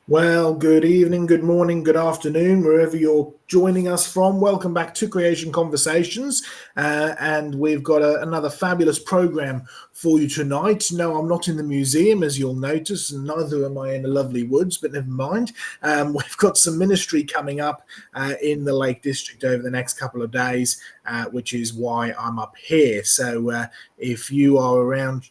Well, good evening, good morning, good afternoon, wherever you're joining us from. Welcome back to Creation Conversations. And we've got another fabulous program for you tonight. No, I'm not in the museum, as you'll notice, and neither am I in the lovely woods, but never mind. We've got some ministry coming up in the Lake District over the next couple of days, which is why I'm up here. So if you are around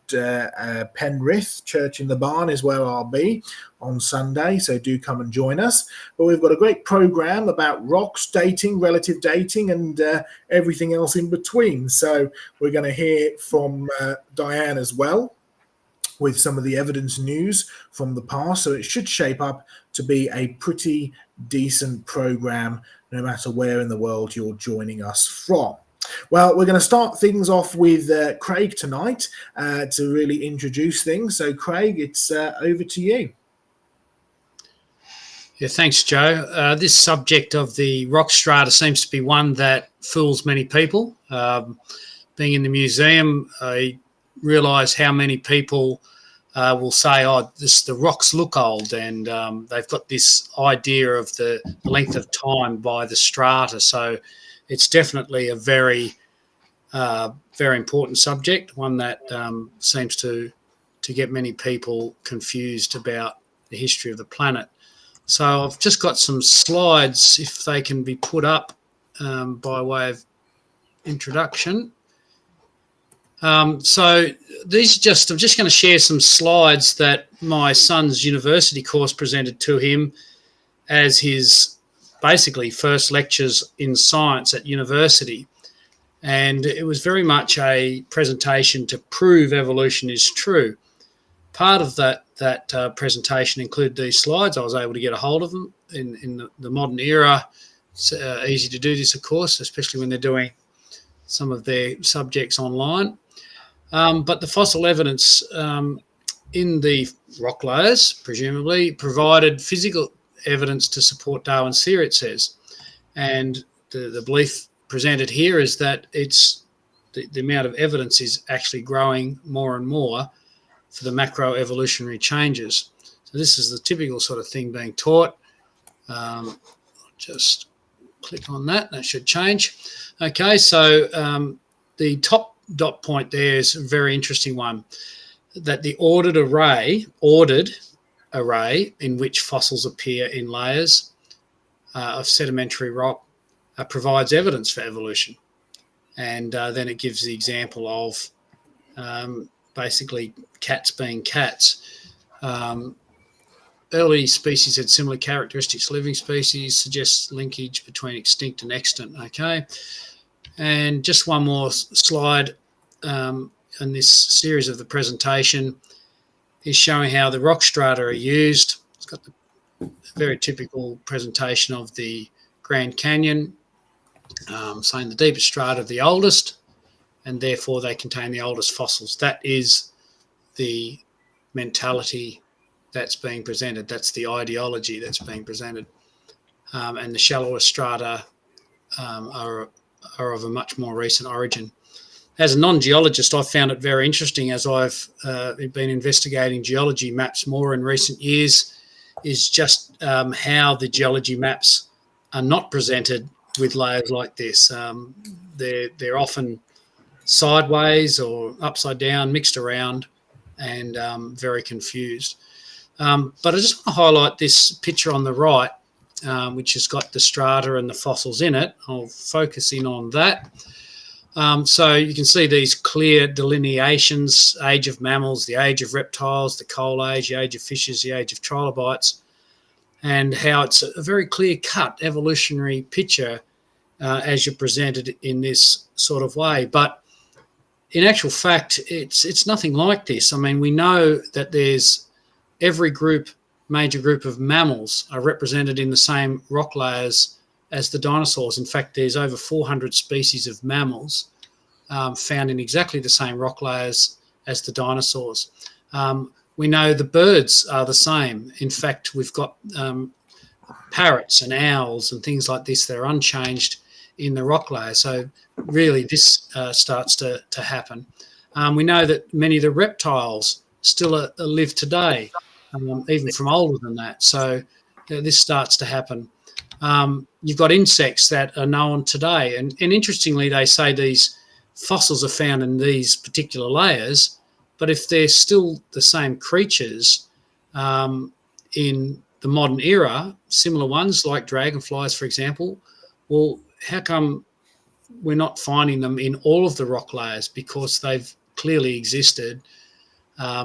Penrith, Church in the Barn is where I'll be on Sunday, so do come and join us. But we've got a great program about rocks, dating, relative dating, and everything else in between. So we're going to hear from Diane as well with some of the evidence news from the past. So it should shape up to be a pretty decent program, no matter where in the world you're joining us from. Well, we're going to start things off with Craig tonight to really introduce things. So Craig, it's over to you. Yeah, thanks, Joe. This subject of the rock strata seems to be one that fools many people. Being in the museum, I realise how many people will say, "Oh, the rocks look old," and they've got this idea of the length of time by the strata. So it's definitely a very, very important subject, one that seems to get many people confused about the history of the planet. So I've just got some slides, if they can be put up by way of introduction. So these I'm just going to share some slides that my son's university course presented to him as his basically first lectures in science at university. And it was very much a presentation to prove evolution is true. Part of that presentation included these slides. I was able to get a hold of them in the modern era. It's easy to do this, of course, especially when they're doing some of their subjects online. But the fossil evidence in the rock layers, presumably, provided physical evidence to support Darwin's theory, it says. And the belief presented here is that it's the amount of evidence is actually growing more and more for the macroevolutionary changes. So this is the typical sort of thing being taught. Just click on that. That should change. Okay, so the top dot point there is a very interesting one, that the ordered array in which fossils appear in layers of sedimentary rock provides evidence for evolution. And then it gives the example of basically cats being cats. Early species had similar characteristics to living species, suggests linkage between extinct and extant. Okay, and just one more slide in this series of the presentation is showing how the rock strata are used. It's got the very typical presentation of the Grand Canyon, saying the deepest strata are the oldest, and therefore they contain the oldest fossils. That is the mentality that's being presented. That's the ideology that's being presented. And the shallower strata are of a much more recent origin. As a non-geologist, I've found it very interesting, as I've been investigating geology maps more in recent years, is just how the geology maps are not presented with layers like this. They're often sideways or upside down, mixed around, and very confused. But I just want to highlight this picture on the right, which has got the strata and the fossils in it. I'll focus in on that. So you can see these clear delineations: age of mammals, the age of reptiles, the coal age, the age of fishes, the age of trilobites, and how it's a very clear-cut evolutionary picture as you're presented in this sort of way. But in actual fact, it's nothing like this. I mean, we know that there's every major group of mammals are represented in the same rock layers as the dinosaurs. In fact, there's over 400 species of mammals found in exactly the same rock layers as the dinosaurs. We know the birds are the same. In fact, we've got parrots and owls and things like this that are unchanged in the rock layer. So really this starts to happen. We know that many of the reptiles still live today. even from older than that. So this starts to happen. You've got insects that are known today. And interestingly, they say these fossils are found in these particular layers, but if they're still the same creatures in the modern era, similar ones like dragonflies, for example, well, how come we're not finding them in all of the rock layers? Because they've clearly existed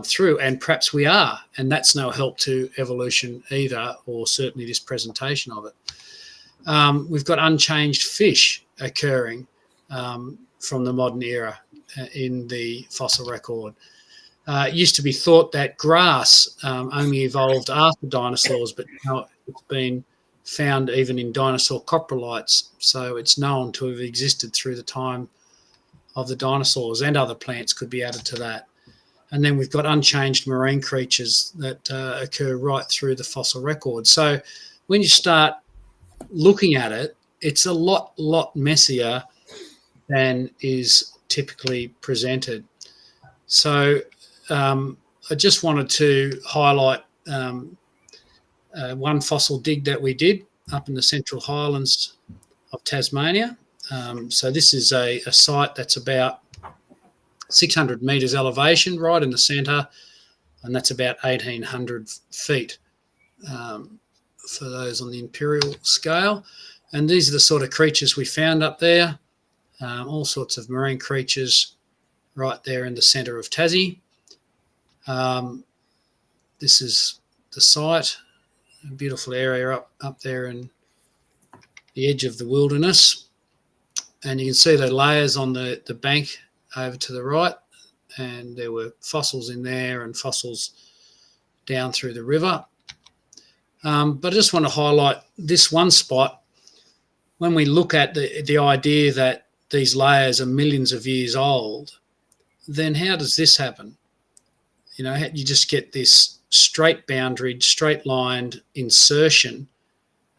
through, and perhaps we are, and that's no help to evolution either, or certainly this presentation of it. We've got unchanged fish occurring from the modern era in the fossil record. It used to be thought that grass only evolved after dinosaurs, but now it's been found even in dinosaur coprolites, so it's known to have existed through the time of the dinosaurs, and other plants could be added to that. And then we've got unchanged marine creatures that occur right through the fossil record. So when you start looking at it, it's a lot messier than is typically presented. So I just wanted to highlight one fossil dig that we did up in the Central Highlands of Tasmania. So this is a site that's about 600 metres elevation right in the centre, and that's about 1,800 feet for those on the imperial scale. And these are the sort of creatures we found up there, all sorts of marine creatures right there in the centre of Tassie. This is the site, a beautiful area up there in the edge of the wilderness. And you can see the layers on the bank over to the right, and there were fossils in there and fossils down through the river. But I just want to highlight this one spot. When we look at the idea that these layers are millions of years old, then how does this happen? You know, you just get this straight boundaried, straight lined insertion.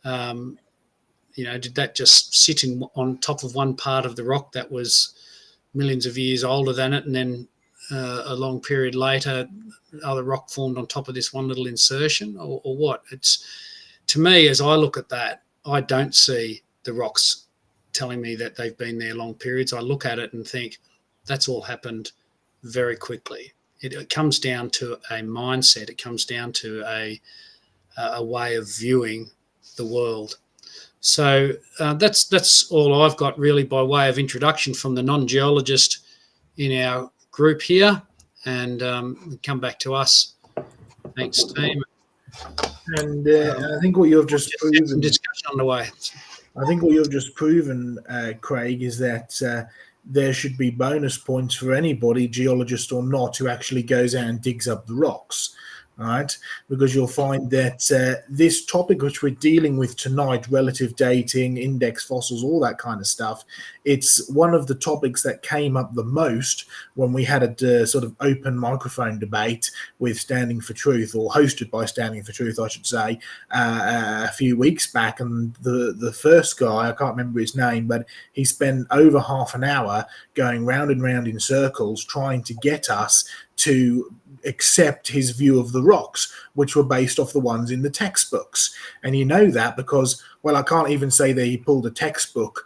You know, did that just sit on top of one part of the rock that was millions of years older than it, and then a long period later other rock formed on top of this one little insertion, or what? It's, to me, as I look at that, I don't see the rocks telling me that they've been there long periods. I look at it and think that's all happened very quickly. It comes down to a mindset. It comes down to a way of viewing the world. So that's all I've got really by way of introduction from the non-geologist in our group here, and come back to us. Thanks, team. And I think what you've just proven, some discussion on the way. I think what you've just proven, Craig, is that there should be bonus points for anybody, geologist or not, who actually goes out and digs up the rocks. Right, because you'll find that this topic which we're dealing with tonight, relative dating, index fossils, all that kind of stuff, it's one of the topics that came up the most when we had a sort of open microphone debate with Standing for Truth, or hosted by Standing for Truth, I should say, a few weeks back. And the first guy, I can't remember his name, but he spent over half an hour going round and round in circles trying to get us to accept his view of the rocks, which were based off the ones in the textbooks. And you know that because, well, I can't even say that he pulled a textbook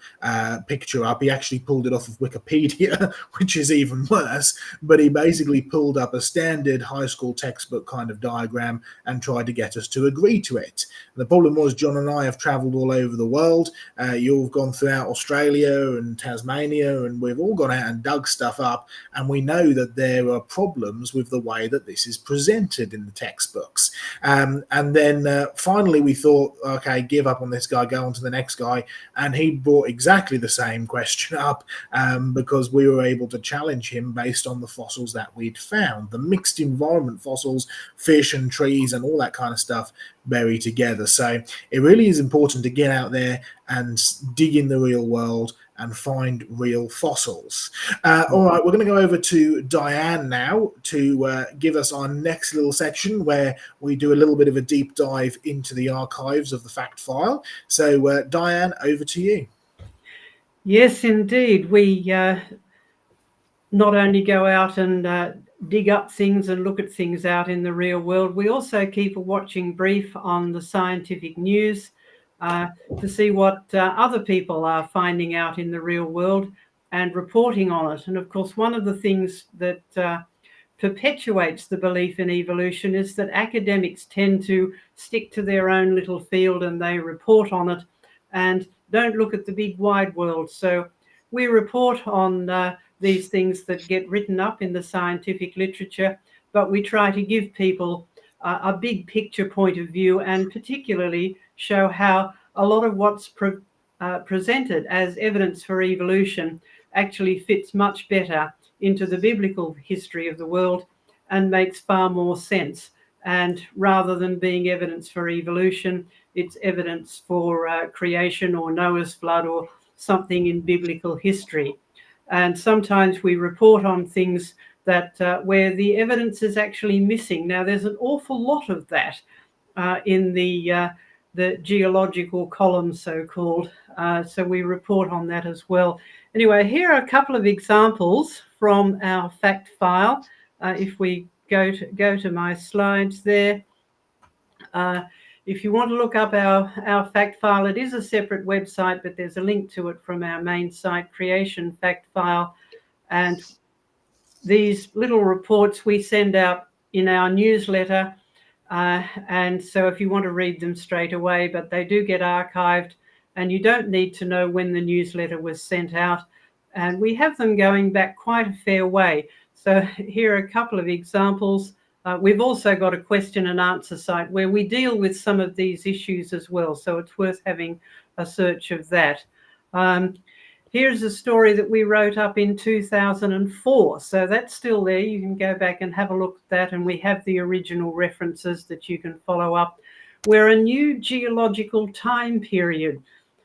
picture up. He actually pulled it off of Wikipedia, which is even worse. But he basically pulled up a standard high school textbook kind of diagram and tried to get us to agree to it. And the problem was, John and I have travelled all over the world. You've gone throughout Australia and Tasmania, and we've all gone out and dug stuff up. And we know that there are problems with the way that this is presented in the textbooks. And then finally we thought, okay, give up on this guy, go on to the next guy. And he brought exactly the same question up because we were able to challenge him based on the fossils that we'd found. The mixed environment fossils, fish and trees and all that kind of stuff buried together. So it really is important to get out there and dig in the real world and find real fossils. All right, we're going to go over to Diane now to give us our next little section where we do a little bit of a deep dive into the archives of the fact file. So Diane, over to you. Yes, indeed. We not only go out and dig up things and look at things out in the real world. We also keep a watching brief on the scientific news to see what other people are finding out in the real world and reporting on it. And of course, one of the things that perpetuates the belief in evolution is that academics tend to stick to their own little field and they report on it and don't look at the big wide world. So we report on these things that get written up in the scientific literature, but we try to give people a big picture point of view and particularly show how a lot of what's presented as evidence for evolution actually fits much better into the biblical history of the world and makes far more sense. And rather than being evidence for evolution, it's evidence for creation or Noah's flood or something in biblical history. And sometimes we report on things that where the evidence is actually missing. Now, there's an awful lot of that in the geological column, so-called. So we report on that as well. Anyway, here are a couple of examples from our fact file. If we go to my slides there, if you want to look up our fact file, it is a separate website, but there's a link to it from our main site, Creation Fact File. And these little reports we send out in our newsletter. And so if you want to read them straight away, but they do get archived and you don't need to know when the newsletter was sent out. And we have them going back quite a fair way. So here are a couple of examples. We've also got a question and answer site where we deal with some of these issues as well. So it's worth having a search of that. Here's a story that we wrote up in 2004. So that's still there. You can go back and have a look at that. And we have the original references that you can follow up, where a new geological time period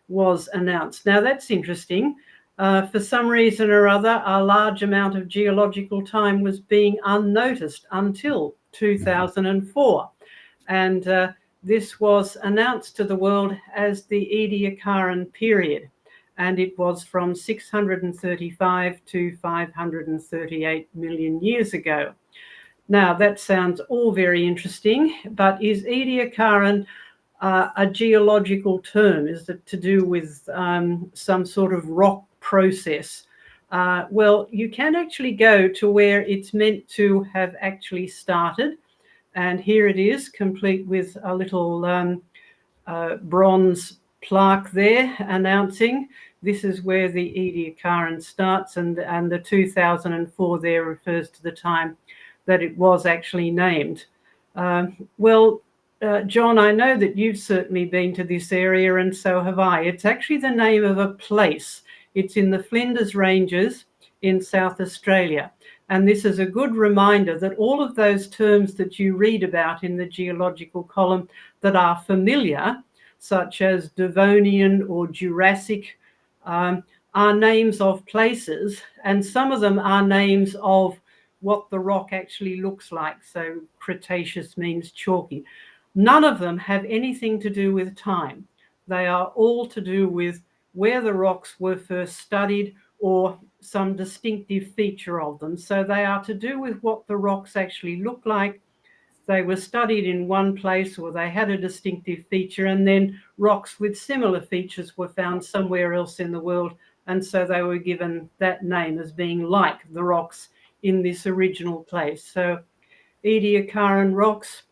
was announced. Now that's interesting. For some reason or other, a large amount of geological time was being unnoticed until 2004. And this was announced to the world as the Ediacaran period. And it was from 635 to 538 million years ago. Now, that sounds all very interesting, but is Ediacaran a geological term? Is it to do with some sort of rock process? Well, you can actually go to where it's meant to have actually started. And here it is, complete with a little bronze plaque there announcing this is where the Ediacaran starts, and the 2004 there refers to the time that it was actually named. John, I know that you've certainly been to this area, and so have I. It's actually the name of a place. It's in the Flinders Ranges in South Australia. And this is a good reminder that all of those terms that you read about in the geological column that are familiar, such as Devonian or Jurassic, are names of places, and some of them are names of what the rock actually looks like. So Cretaceous means chalky. None of them have anything to do with time. They are all to do with where the rocks were first studied or some distinctive feature of them. So they are to do with what the rocks actually look like. They were studied in one place or they had a distinctive feature, and then rocks with similar features were found somewhere else in the world. And so they were given that name as being like the rocks in this original place. So Ediacaran rocks,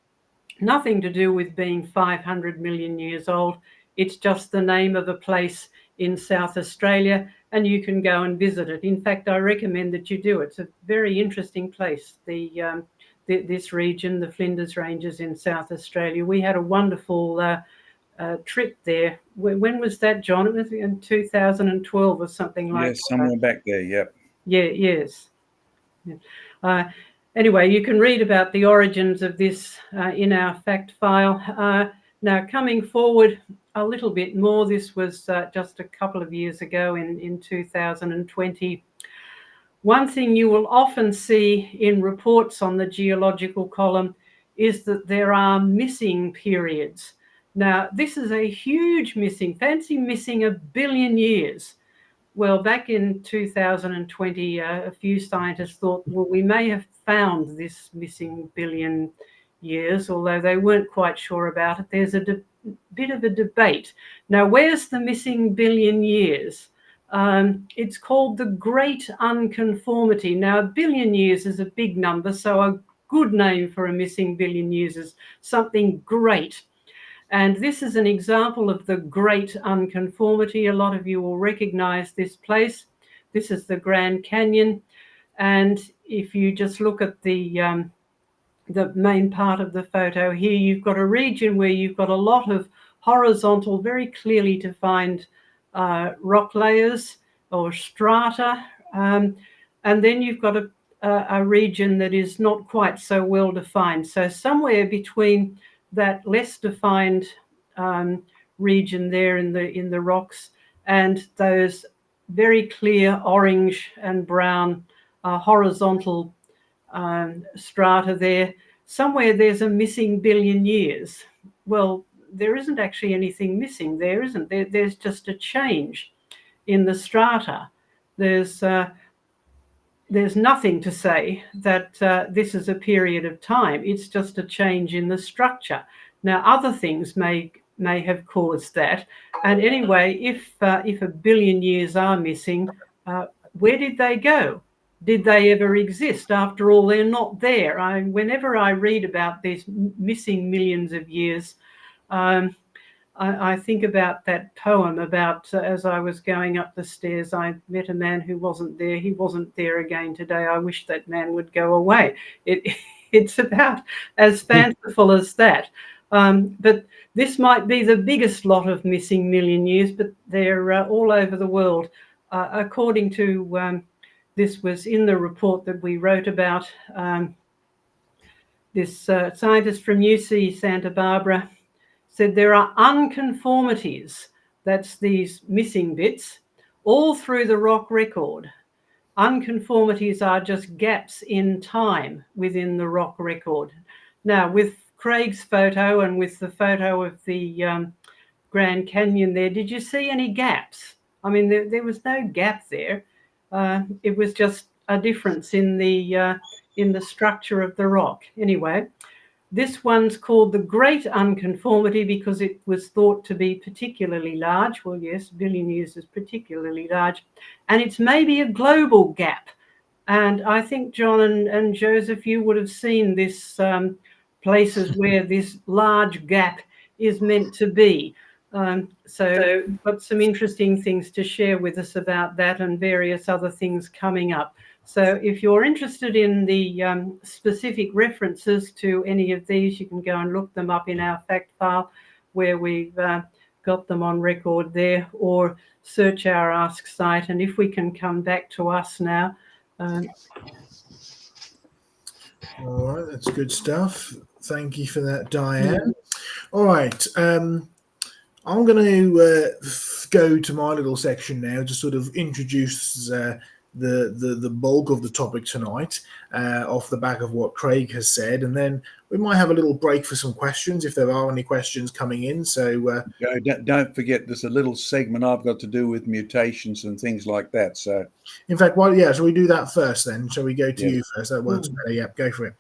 nothing to do with being 500 million years old. It's just the name of a place in South Australia, and you can go and visit it. In fact, I recommend that you do. It's a very interesting place, this region, the Flinders Ranges in South Australia. We had a wonderful trip there. When was that, John? It was in 2012 or something like that. Yes, somewhere back there, yep. Yeah, yes. Anyway, you can read about the origins of this in our fact file. Now, coming forward a little bit more, this was just a couple of years ago in 2020. One thing you will often see in reports on the geological column is that there are missing periods. Now, this is a huge missing, fancy missing 1 billion years. Well, back in 2020, a few scientists thought, well, we may have found this missing billion years, although they weren't quite sure about it. There's a bit of a debate. Now, where's the missing billion years? It's called the Great Unconformity. Now, a billion years is a big number, so a good name for a missing billion years is something great. And this is an example of the Great Unconformity. A lot of you will recognize this place. This is the Grand Canyon. And if you just look at the main part of the photo here, you've got a region where you've got a lot of horizontal, very clearly defined rock layers or strata. And then you've got a region that is not quite so well defined. So somewhere between that less defined region there in the rocks and those very clear orange and brown horizontal strata there, somewhere there's a missing billion years. Well, there isn't actually anything missing there, isn't there? There's just a change in the strata. There's nothing to say that this is a period of time. It's just a change in the structure. Now, other things may have caused that. And anyway, if a billion years are missing, where did they go? Did they ever exist? After all, they're not there. Whenever I read about these missing millions of years, I think about that poem about as I was going up the stairs, I met a man who wasn't there. He wasn't there again today. I wish that man would go away. It's about as fanciful as that. But this might be the biggest lot of missing million years, but they're all over the world. According to this was in the report that we wrote about, this scientist from UC Santa Barbara said there are unconformities, that's these missing bits, all through the rock record. Unconformities are just gaps in time within the rock record. Now, with Craig's photo and with the photo of the Grand Canyon there, did you see any gaps? I mean, there was no gap there. It was just a difference in the structure of the rock. Anyway, this one's called the Great Unconformity because it was thought to be particularly large. Well, yes, billion years is particularly large. And it's maybe a global gap. And I think John and Joseph, you would have seen this places where this large gap is meant to be. So we've got some interesting things to share with us about that and various other things coming up. So if you're interested in the specific references to any of these, you can go and look them up in our fact file where we've got them on record there, or search our Ask site. And if we can come back to us now. All right, that's good stuff. Thank you for that, Diane. All right. I'm going to go to my little section now to sort of introduce the bulk of the topic tonight off the back of what Craig has said, and then we might have a little break for some questions if there are any questions coming in. So don't forget there's a little segment I've got to do with mutations and things like that. So in fact, shall we do that first then? Shall we go to you first? That works better. Yeah, go for it.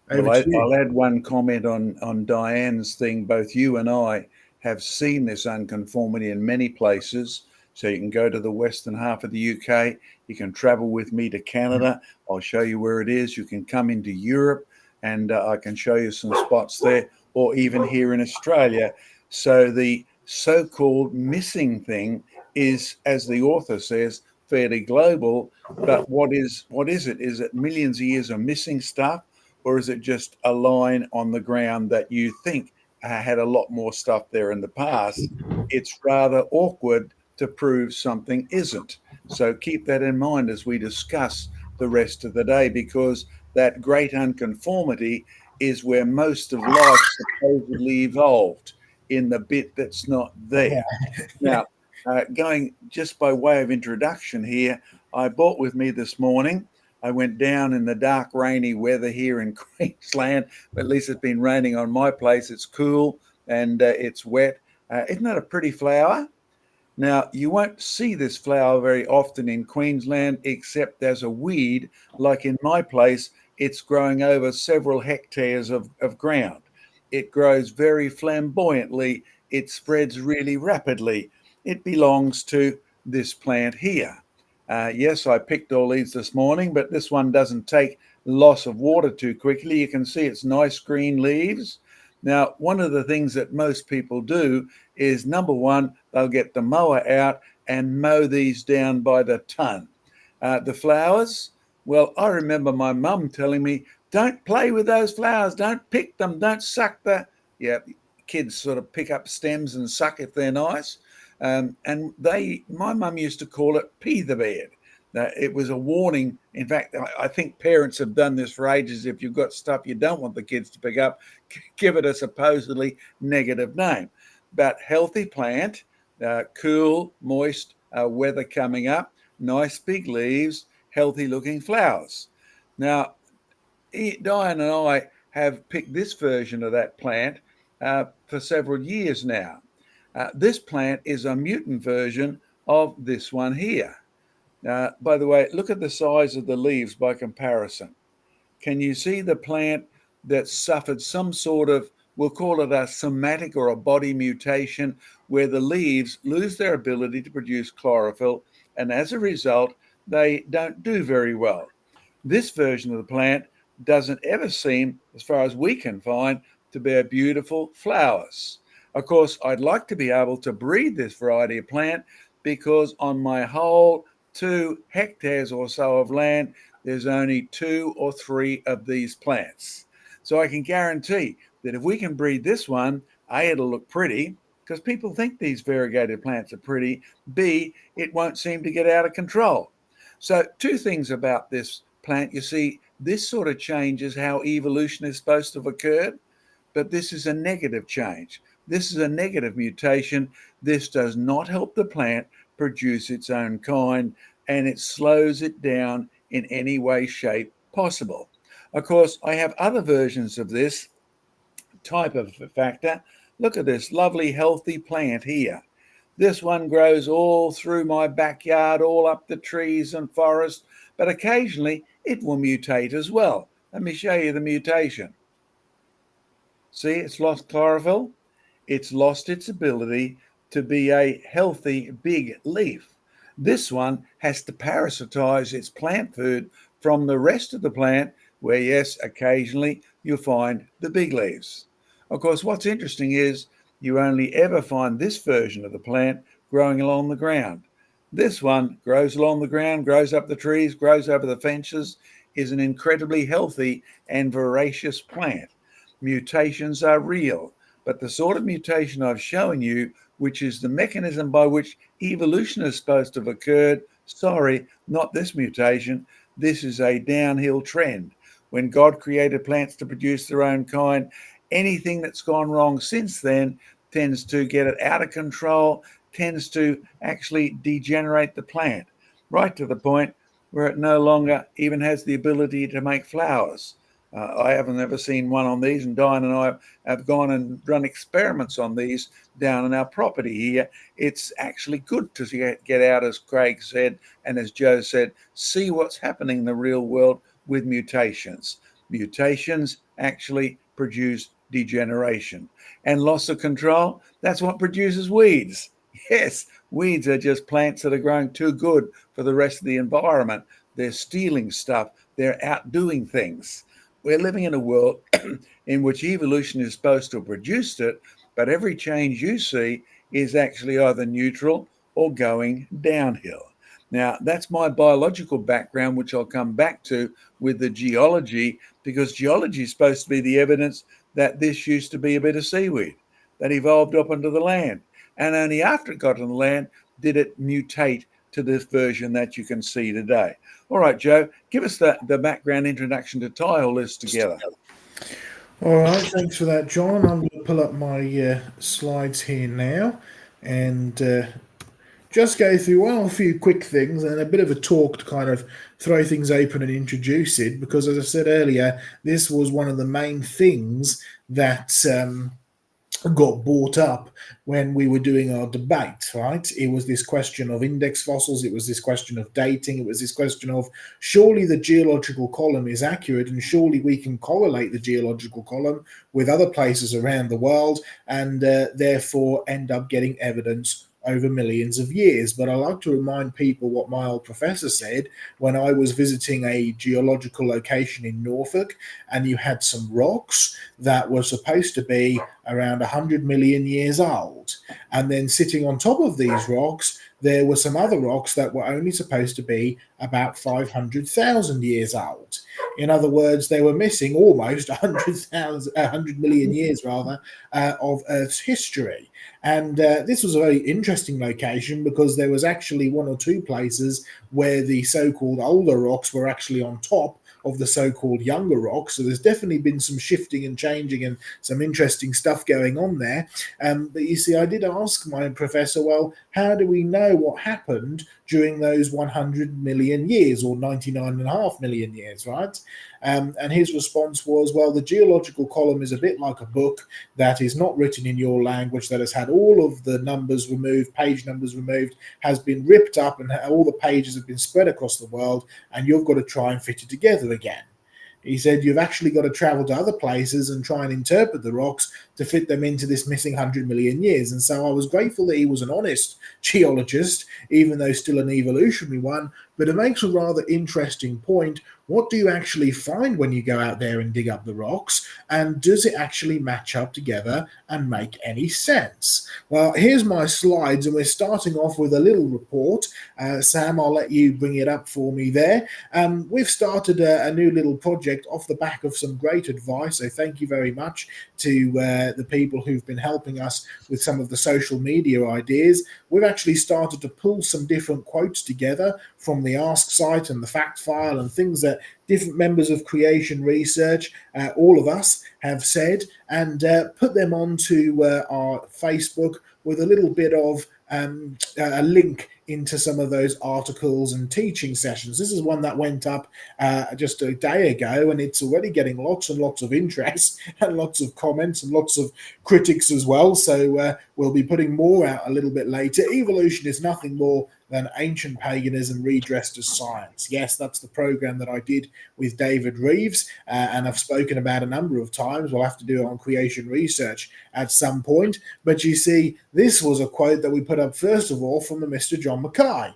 I'll add one comment on Diane's thing. Both you and I have seen this unconformity in many places. So you can go to the western half of the UK. You can travel with me to Canada. I'll show you where it is. You can come into Europe and I can show you some spots there, or even here in Australia. So the so-called missing thing is, as the author says, fairly global. But what is it? Is it millions of years of missing stuff, or is it just a line on the ground that you think had a lot more stuff there in the past? It's rather awkward to prove something isn't. So keep that in mind as we discuss the rest of the day, because that great unconformity is where most of life supposedly evolved, in the bit that's not there. Now, going just by way of introduction here, I brought with me this morning, I went down in the dark, rainy weather here in Queensland. At least it's been raining on my place. It's cool and it's wet. Isn't that a pretty flower? Now, you won't see this flower very often in Queensland except as a weed. Like in my place, it's growing over several hectares of ground. It grows very flamboyantly. It spreads really rapidly. It belongs to this plant here. Yes, I picked all these this morning, but this one doesn't take loss of water too quickly. You can see its nice green leaves. Now, one of the things that most people do is, number one, they'll get the mower out and mow these down by the ton. The flowers, well, I remember my mum telling me, don't play with those flowers, don't pick them, don't suck kids sort of pick up stems and suck if they're nice. And my mum used to call it pee the bed. It was a warning. In fact, I think parents have done this for ages. If you've got stuff you don't want the kids to pick up, give it a supposedly negative name. But healthy plant, cool, moist weather coming up, nice big leaves, healthy looking flowers. Now, Diane and I have picked this version of that plant for several years now. This plant is a mutant version of this one here. By the way, look at the size of the leaves by comparison. Can you see the plant that suffered some sort of, we'll call it a somatic or a body mutation, where the leaves lose their ability to produce chlorophyll, and as a result, they don't do very well. This version of the plant doesn't ever seem, as far as we can find, to bear beautiful flowers. Of course, I'd like to be able to breed this variety of plant because on my whole 2 hectares or so of land, there's only 2 or 3 of these plants. So I can guarantee that if we can breed this one, A, it'll look pretty, because people think these variegated plants are pretty. B, it won't seem to get out of control. So 2 things about this plant. You see, this sort of changes how evolution is supposed to have occurred, but this is a negative change. This is a negative mutation. This does not help the plant produce its own kind, and it slows it down in any way, shape possible. Of course, I have other versions of this type of factor. Look at this lovely, healthy plant here. This one grows all through my backyard, all up the trees and forest, but occasionally it will mutate as well. Let me show you the mutation. See, it's lost chlorophyll. It's lost its ability to be a healthy big leaf. This one has to parasitize its plant food from the rest of the plant, where, yes, occasionally you'll find the big leaves. Of course, what's interesting is you only ever find this version of the plant growing along the ground. This one grows along the ground, grows up the trees, grows over the fences, is an incredibly healthy and voracious plant. Mutations are real, but the sort of mutation I've shown you, which is the mechanism by which evolution is supposed to have occurred, sorry, not this mutation. This is a downhill trend. When God created plants to produce their own kind, anything that's gone wrong since then tends to get it out of control, tends to actually degenerate the plant, right to the point where it no longer even has the ability to make flowers. I haven't ever seen one on these, and Diane and I have gone and run experiments on these down on our property here. It's actually good to get out, as Craig said, and as Joe said, see what's happening in the real world with mutations. Mutations actually produce degeneration. And loss of control, that's what produces weeds. Yes, weeds are just plants that are growing too good for the rest of the environment. They're stealing stuff. They're outdoing things. We're living in a world in which evolution is supposed to have produced it, but every change you see is actually either neutral or going downhill. Now, that's my biological background, which I'll come back to with the geology, because geology is supposed to be the evidence that this used to be a bit of seaweed that evolved up onto the land. And only after it got on the land did it mutate to this version that you can see today. All right, Joe, give us the background introduction to tie all this together. All right, thanks for that, John. I'm going to pull up my slides here now and just go through a few quick things and a bit of a talk to kind of throw things open and introduce it, because as I said earlier, this was one of the main things that got brought up when we were doing our debate, right? It was this question of index fossils, it was this question of dating, it was this question of surely the geological column is accurate and surely we can correlate the geological column with other places around the world and therefore end up getting evidence over millions of years. But I like to remind people what my old professor said when I was visiting a geological location in Norfolk, and you had some rocks that were supposed to be around 100 million years old. And then sitting on top of these rocks, there were some other rocks that were only supposed to be about 500,000 years old. In other words, they were missing almost 100 million years rather of Earth's history. And this was a very interesting location because there was actually one or two places where the so-called older rocks were actually on top of the so-called younger rocks. So there's definitely been some shifting and changing and some interesting stuff going on there. But you see, I did ask my professor, well, how do we know what happened during those 100 million years or 99.5 million years, right? And his response was, well, the geological column is a bit like a book that is not written in your language, that has had all of the numbers removed, page numbers removed, has been ripped up, and all the pages have been spread across the world, and you've got to try and fit it together again. He said you've actually got to travel to other places and try and interpret the rocks to fit them into this missing 100 million years. And so I was grateful that he was an honest geologist, even though still an evolutionary one. But it makes a rather interesting point. What do you actually find when you go out there and dig up the rocks? And does it actually match up together and make any sense? Well, here's my slides, and we're starting off with a little report. Sam, I'll let you bring it up for me there. We've started a new little project off the back of some great advice. So thank you very much to the people who've been helping us with some of the social media ideas. We've actually started to pull some different quotes together from the Ask site and the fact file and things that different members of Creation Research, all of us, have said, and put them onto our Facebook with a little bit of a link into some of those articles and teaching sessions. This is one that went up just a day ago, and it's already getting lots and lots of interest and lots of comments and lots of critics as well. So we'll be putting more out a little bit later. Evolution is nothing more than ancient paganism redressed as science. Yes, that's the program that I did with David Reeves, and I've spoken about a number of times. We'll have to do it on Creation Research at some point. But you see, this was a quote that we put up first of all from the Mr. John Mackay.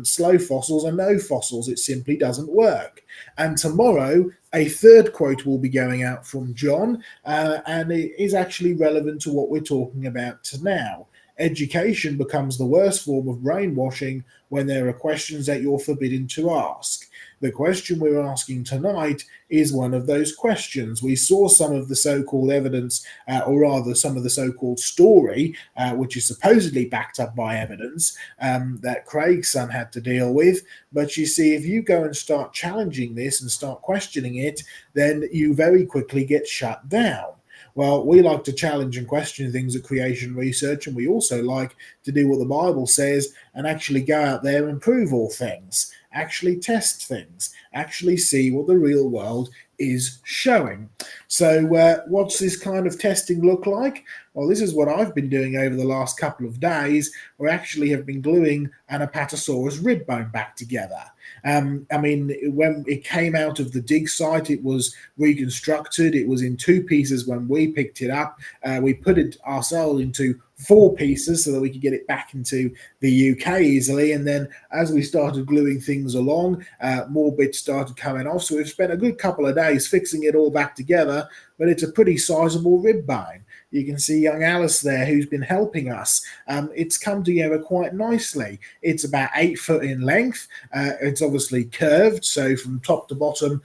Slow fossils are no fossils. It simply doesn't work. And tomorrow, a third quote will be going out from John, and it is actually relevant to what we're talking about now. Education becomes the worst form of brainwashing when there are questions that you're forbidden to ask. The question we're asking tonight is one of those questions. We saw some of the so-called evidence, or rather some of the so-called story, which is supposedly backed up by evidence, that Craig's son had to deal with. But you see, if you go and start challenging this and start questioning it, then you very quickly get shut down. Well, we like to challenge and question things at Creation Research, and we also like to do what the Bible says and actually go out there and prove all things, actually test things, actually see what the real world is showing. So what's this kind of testing look like? Well, this is what I've been doing over the last couple of days. We actually have been gluing an Apatosaurus rib bone back together. I mean, when it came out of the dig site, it was reconstructed. It was in two pieces when we picked it up. We put it ourselves into 4 pieces so that we could get it back into the UK easily. And then as we started gluing things along, more bits started coming off. So we've spent a good couple of days fixing it all back together, but it's a pretty sizable rib bone. You can see young Alice there who's been helping us. It's come together quite nicely. It's about 8 foot in length. It's obviously curved, so from top to bottom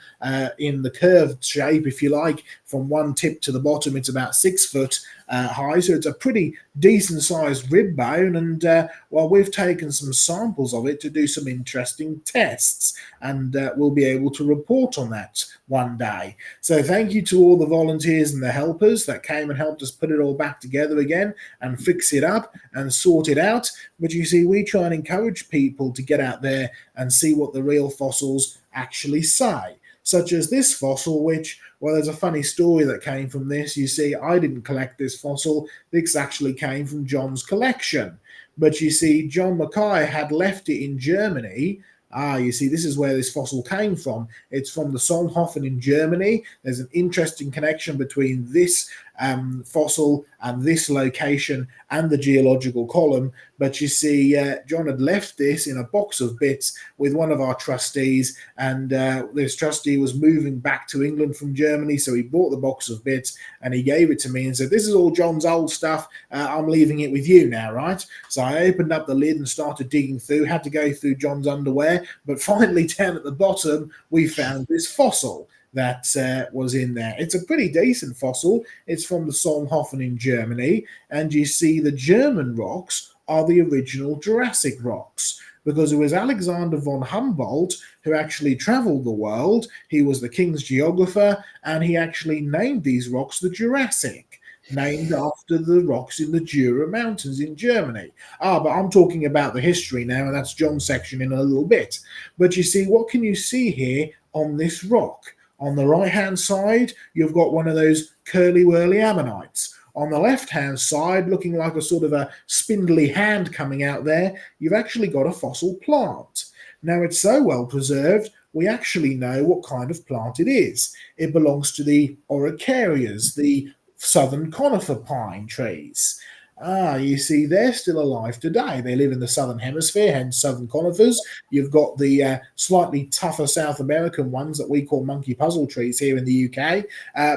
in the curved shape, if you like, from one tip to the bottom, it's about 6 foot high. So it's a pretty decent sized rib bone. And well, we've taken some samples of it to do some interesting tests, and we'll be able to report on that one day. So thank you to all the volunteers and the helpers that came and helped us put it all back together again and fix it up and sort it out. But you see, we try and encourage people to get out there and see what the real fossils actually say. such as this fossil, which, well, there's a funny story that came from this. You see, I didn't collect this fossil. This actually came from John's collection. But you see, John Mackay had left it in Germany. You see, this is where this fossil came from. It's from the Solnhofen in Germany. There's an interesting connection between this fossil and this location and the geological column. But you see, John had left this in a box of bits with one of our trustees, and this trustee was moving back to England from Germany, so he bought the box of bits and he gave it to me and said, "This is all John's old stuff. I'm leaving it with you now, right?" So I opened up the lid and started digging through, had to go through John's underwear, but finally down at the bottom we found this fossil that was in there. It's a pretty decent fossil. It's from the Solnhofen in Germany, and you see the German rocks are the original Jurassic rocks, because it was Alexander von Humboldt who actually traveled the world. He was the king's geographer, and he actually named these rocks the Jurassic, named after the rocks in the Jura Mountains in Germany. But I'm talking about the history now, and that's John's section in a little bit. But you see, what can you see here on this rock? On the right-hand side, you've got one of those curly-whirly ammonites. On the left-hand side, looking like a sort of a spindly hand coming out there, you've actually got a fossil plant. Now, it's so well preserved, we actually know what kind of plant it is. It belongs to the Araucarias, the southern conifer pine trees. You see, they're still alive today. They live in the southern hemisphere, hence southern conifers. You've got the slightly tougher South American ones that we call monkey puzzle trees here in the UK.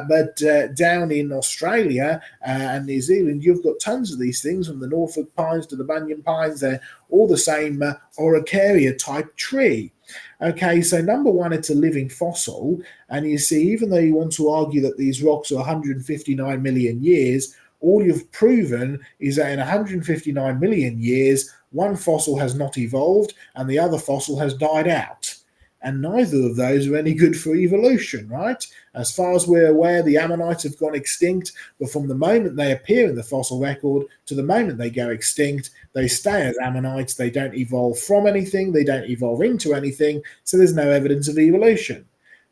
But down in Australia and New Zealand, you've got tons of these things, from the Norfolk pines to the Bunyan pines. They're all the same Araucaria type tree. Okay, so number one, it's a living fossil. And you see, even though you want to argue that these rocks are 159 million years, all you've proven is that in 159 million years, one fossil has not evolved and the other fossil has died out. And neither of those are any good for evolution, right? As far as we're aware, the ammonites have gone extinct, but from the moment they appear in the fossil record to the moment they go extinct, they stay as ammonites. They don't evolve from anything. They don't evolve into anything. So there's no evidence of evolution.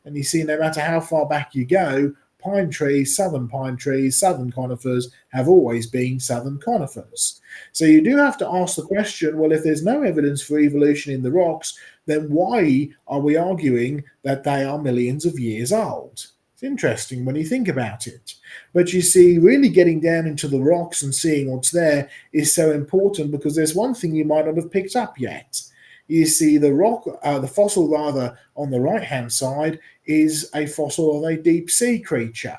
And you see, no matter how far back you go, pine trees, southern conifers have always been southern conifers. So you do have to ask the question, well, if there's no evidence for evolution in the rocks, then why are we arguing that they are millions of years old? It's interesting when you think about it. But you see, really getting down into the rocks and seeing what's there is so important, because there's one thing you might not have picked up yet. You see, the fossil rather on the right-hand side is a fossil of a deep-sea creature.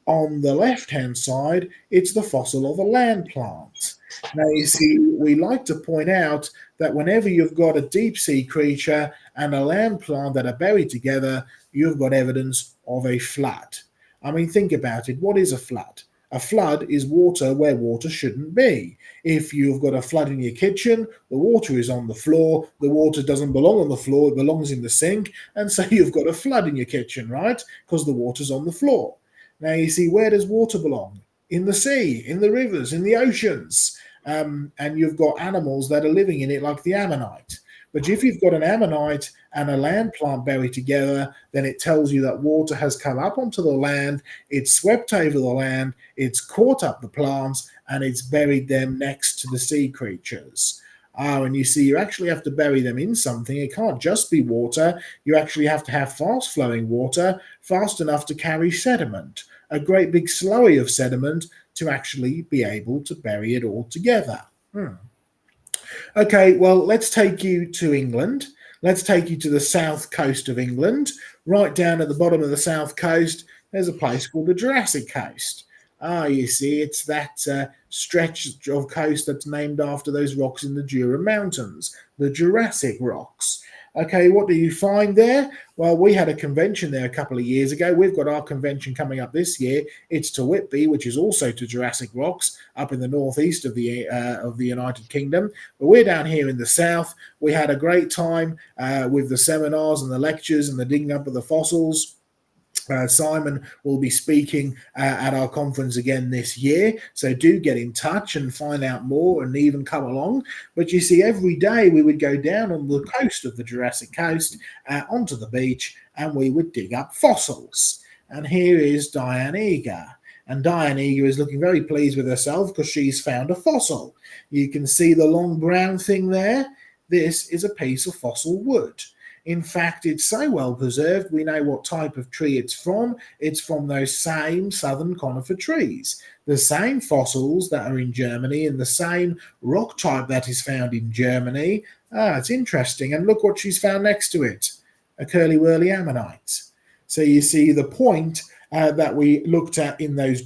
On the left-hand side, it's the fossil of a land plant. Now, you see, we like to point out that whenever you've got a deep-sea creature and a land plant that are buried together, you've got evidence of a flood. I mean, think about it. What is a flood? A flood is water where water shouldn't be. If you've got a flood in your kitchen, the water is on the floor. The water doesn't belong on the floor, it belongs in the sink. And so you've got a flood in your kitchen, right? Because the water's on the floor. Now, you see, where does water belong? In the sea, in the rivers, in the oceans. And you've got animals that are living in it, like the ammonite. But if you've got an ammonite and a land plant buried together, then it tells you that water has come up onto the land, it's swept over the land, it's caught up the plants, and it's buried them next to the sea creatures. And you see, you actually have to bury them in something. It can't just be water. You actually have to have fast-flowing water, fast enough to carry sediment, a great big slurry of sediment to actually be able to bury it all together. Okay, well, let's take you to England. Let's take you to the south coast of England. Right down at the bottom of the south coast, there's a place called the Jurassic Coast. You see, it's that stretch of coast that's named after those rocks in the Jura Mountains, the Jurassic rocks. Okay, what do you find there? Well, we had a convention there a couple of years ago. We've got our convention coming up this year. It's to Whitby, which is also to Jurassic rocks, up in the northeast of the United Kingdom. But we're down here in the south. We had a great time with the seminars and the lectures and the digging up of the fossils. Simon will be speaking at our conference again this year, so do get in touch and find out more and even come along. But you see, every day we would go down on the coast of the Jurassic Coast onto the beach, and we would dig up fossils. And here is Diane Eager. And Diane Eager is looking very pleased with herself because she's found a fossil. You can see the long brown thing there. This is a piece of fossil wood. In fact, it's so well preserved, we know what type of tree it's from. It's from those same southern conifer trees, the same fossils that are in Germany and the same rock type that is found in Germany. It's interesting. And look what she's found next to it, a curly-whirly ammonite. So you see the point that we looked at in those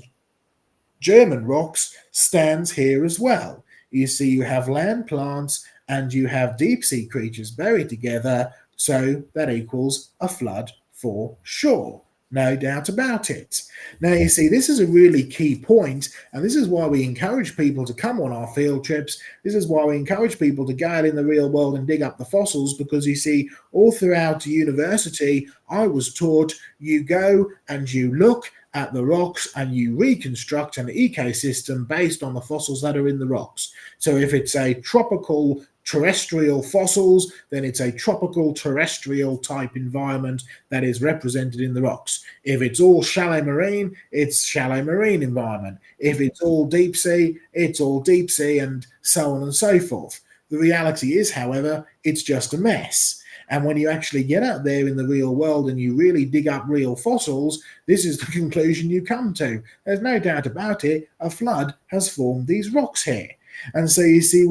German rocks stands here as well. You see you have land plants and you have deep-sea creatures buried together, so that equals a flood for sure. No doubt about it. Now, you see, this is a really key point, and this is why we encourage people to come on our field trips. This is why we encourage people to go out in the real world and dig up the fossils, because you see, all throughout university, I was taught you go and you look at the rocks and you reconstruct an ecosystem based on the fossils that are in the rocks. So if it's a tropical terrestrial fossils, then it's a tropical terrestrial type environment that is represented in the rocks. If it's all shallow marine, it's shallow marine environment. If it's all deep sea, it's all deep sea, and so on and so forth. The reality is, however, it's just a mess. And when you actually get out there in the real world and you really dig up real fossils, this is the conclusion you come to. There's no doubt about it, a flood has formed these rocks here. And so you see,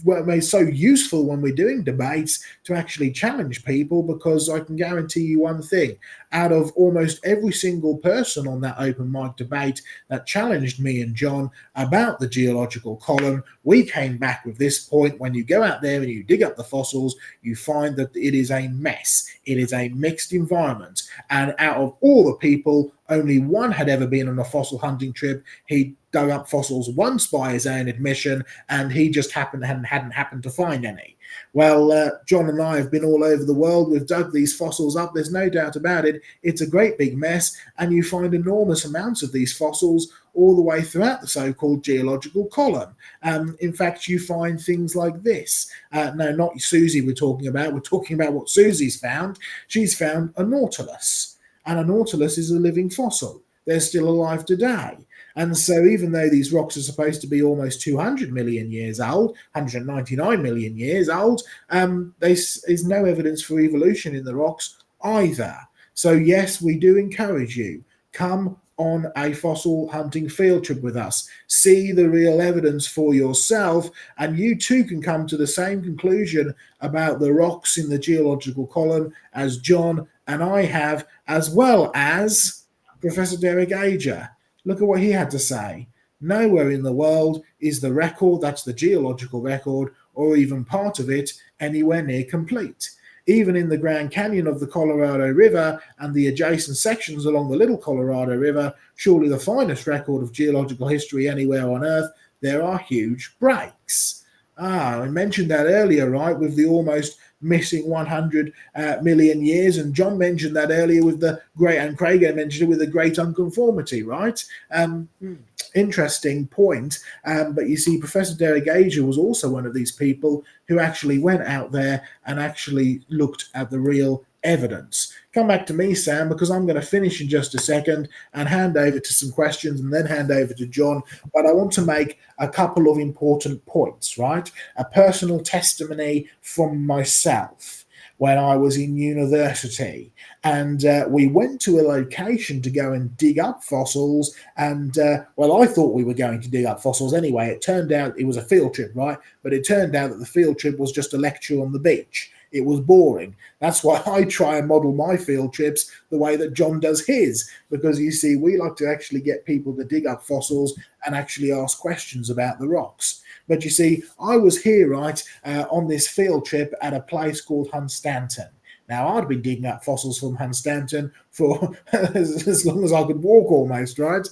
we're so useful when we're doing debates to actually challenge people, because I can guarantee you one thing: out of almost every single person on that open mic debate that challenged me and John about the geological column, we came back with this point: when you go out there and you dig up the fossils, you find that it is a mess. It is a mixed environment. And out of all the people, only one had ever been on a fossil hunting trip. He dug up fossils once by his own admission, and he just hadn't happened to find any. Well, John and I have been all over the world. We've dug these fossils up. There's no doubt about it. It's a great big mess, and you find enormous amounts of these fossils all the way throughout the so-called geological column. In fact, you find things like this. No, not Susie we're talking about. We're talking about what Susie's found. She's found a nautilus, and a nautilus is a living fossil. They're still alive today. And so even though these rocks are supposed to be almost 200 million years old, 199 million years old, there's no evidence for evolution in the rocks either. So yes, we do encourage you, come on a fossil hunting field trip with us. See the real evidence for yourself, and you too can come to the same conclusion about the rocks in the geological column as John and I have, as well as Professor Derek Ager. Look at what he had to say. Nowhere in the world is the record, that's the geological record, or even part of it, anywhere near complete. Even in the Grand Canyon of the Colorado River and the adjacent sections along the Little Colorado River, surely the finest record of geological history anywhere on Earth, there are huge breaks. I mentioned that earlier, right, with the almost missing 100 million years, and John mentioned that earlier with the great, and Craig mentioned it with the great unconformity, right? Interesting point. But you see, Professor Derek Ager was also one of these people who actually went out there and actually looked at the real evidence. Come back to me, Sam, because I'm going to finish in just a second and hand over to some questions and then hand over to John. But I want to make a couple of important points, right? A personal testimony from myself when I was in university. And we went to a location to go and dig up fossils. And, well, I thought we were going to dig up fossils anyway. It turned out it was a field trip, right? But it turned out that the field trip was just a lecture on the beach. It was boring. That's why I try and model my field trips the way that John does his, because you see, we like to actually get people to dig up fossils and actually ask questions about the rocks. But you see, I was here, right, on this field trip at a place called Hunstanton. Now, I'd been digging up fossils from Hunstanton for as long as I could walk almost, right?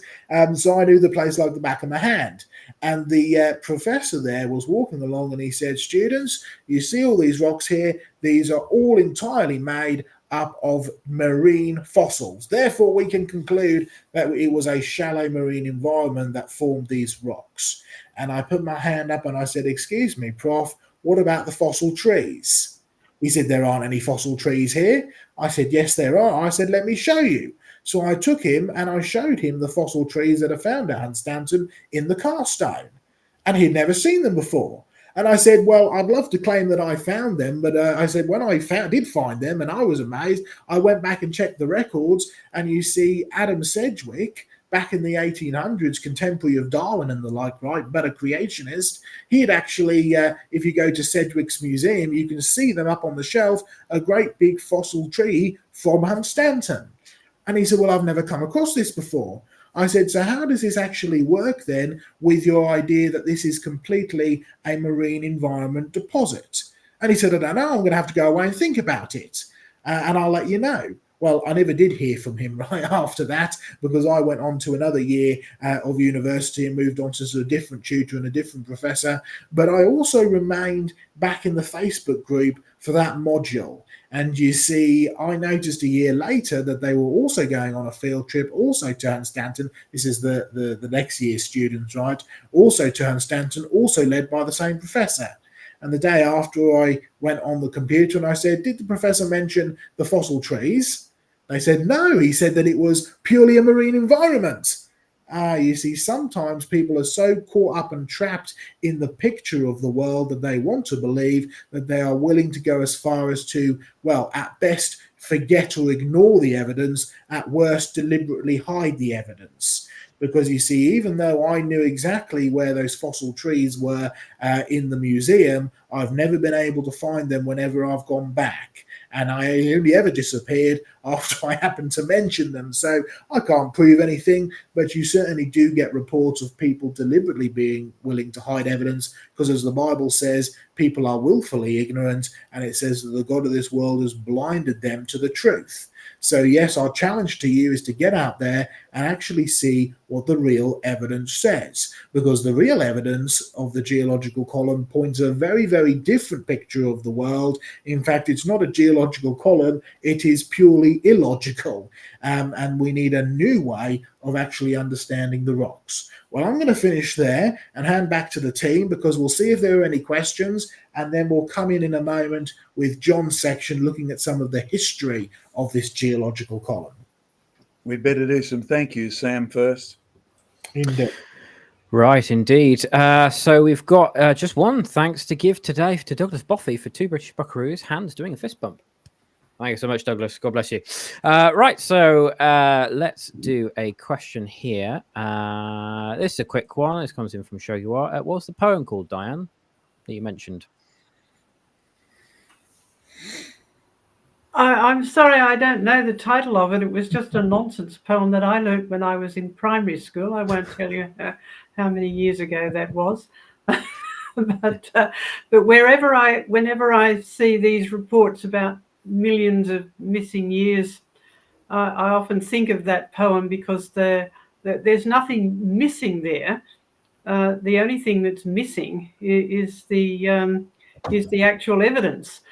So I knew the place like the back of my hand. And the professor there was walking along and he said, students, you see all these rocks here? These are all entirely made up of marine fossils. Therefore, we can conclude that it was a shallow marine environment that formed these rocks. And I put my hand up and I said, excuse me, Prof, what about the fossil trees? He said, there aren't any fossil trees here. I said, yes, there are. I said, let me show you. So I took him and I showed him the fossil trees that are found at Hunstanton in the Carstone. And he'd never seen them before. And I said, well, I'd love to claim that I found them. But I said, when I did find them, and I was amazed, I went back and checked the records. And you see Adam Sedgwick, back in the 1800s, contemporary of Darwin and the like, right, but a creationist, he had actually, if you go to Sedgwick's museum, you can see them up on the shelf, a great big fossil tree from Hunstanton. And he said, well, I've never come across this before. I said, so how does this actually work then with your idea that this is completely a marine environment deposit? And he said, I don't know, I'm going to have to go away and think about it. And I'll let you know. Well, I never did hear from him right after that because I went on to another year of university and moved on to a different tutor and a different professor. But I also remained back in the Facebook group for that module. And you see, I noticed a year later that they were also going on a field trip, also to Hunstanton. This is the next year's students, right? Also to Hunstanton, also led by the same professor. And the day after, I went on the computer and I said, did the professor mention the fossil trees? They said, no, he said that it was purely a marine environment. You see, sometimes people are so caught up and trapped in the picture of the world that they want to believe that they are willing to go as far as to, well, at best, forget or ignore the evidence, at worst, deliberately hide the evidence. Because you see, even though I knew exactly where those fossil trees were in the museum, I've never been able to find them whenever I've gone back. And I only ever disappeared after I happened to mention them. So I can't prove anything, but you certainly do get reports of people deliberately being willing to hide evidence, because as the Bible says, people are willfully ignorant, and it says that the God of this world has blinded them to the truth. So yes, our challenge to you is to get out there and actually see what the real evidence says, because the real evidence of the geological column points a very, very different picture of the world. In fact, it's not a geological column, it is purely illogical. And we need a new way of actually understanding the rocks. Well, I'm going to finish there and hand back to the team, because we'll see if there are any questions, and then we'll come in a moment with John's section looking at some of the history of this geological column. We'd better do some thank yous, Sam, first. Indeed. Right, indeed. So we've got just one thanks to give today to Douglas Boffey for 2 British Buckaroos, hands doing a fist bump. Thank you so much, Douglas. God bless you. Right, so let's do a question here. This is a quick one. This comes in from Show You Are. What was the poem called, Diane, that you mentioned? I'm sorry, I don't know the title of it. It was just a nonsense poem that I learnt when I was in primary school. I won't tell you how many years ago that was. But whenever I see these reports about millions of missing years, I often think of that poem, because there's nothing missing there. The only thing that's missing is the actual evidence.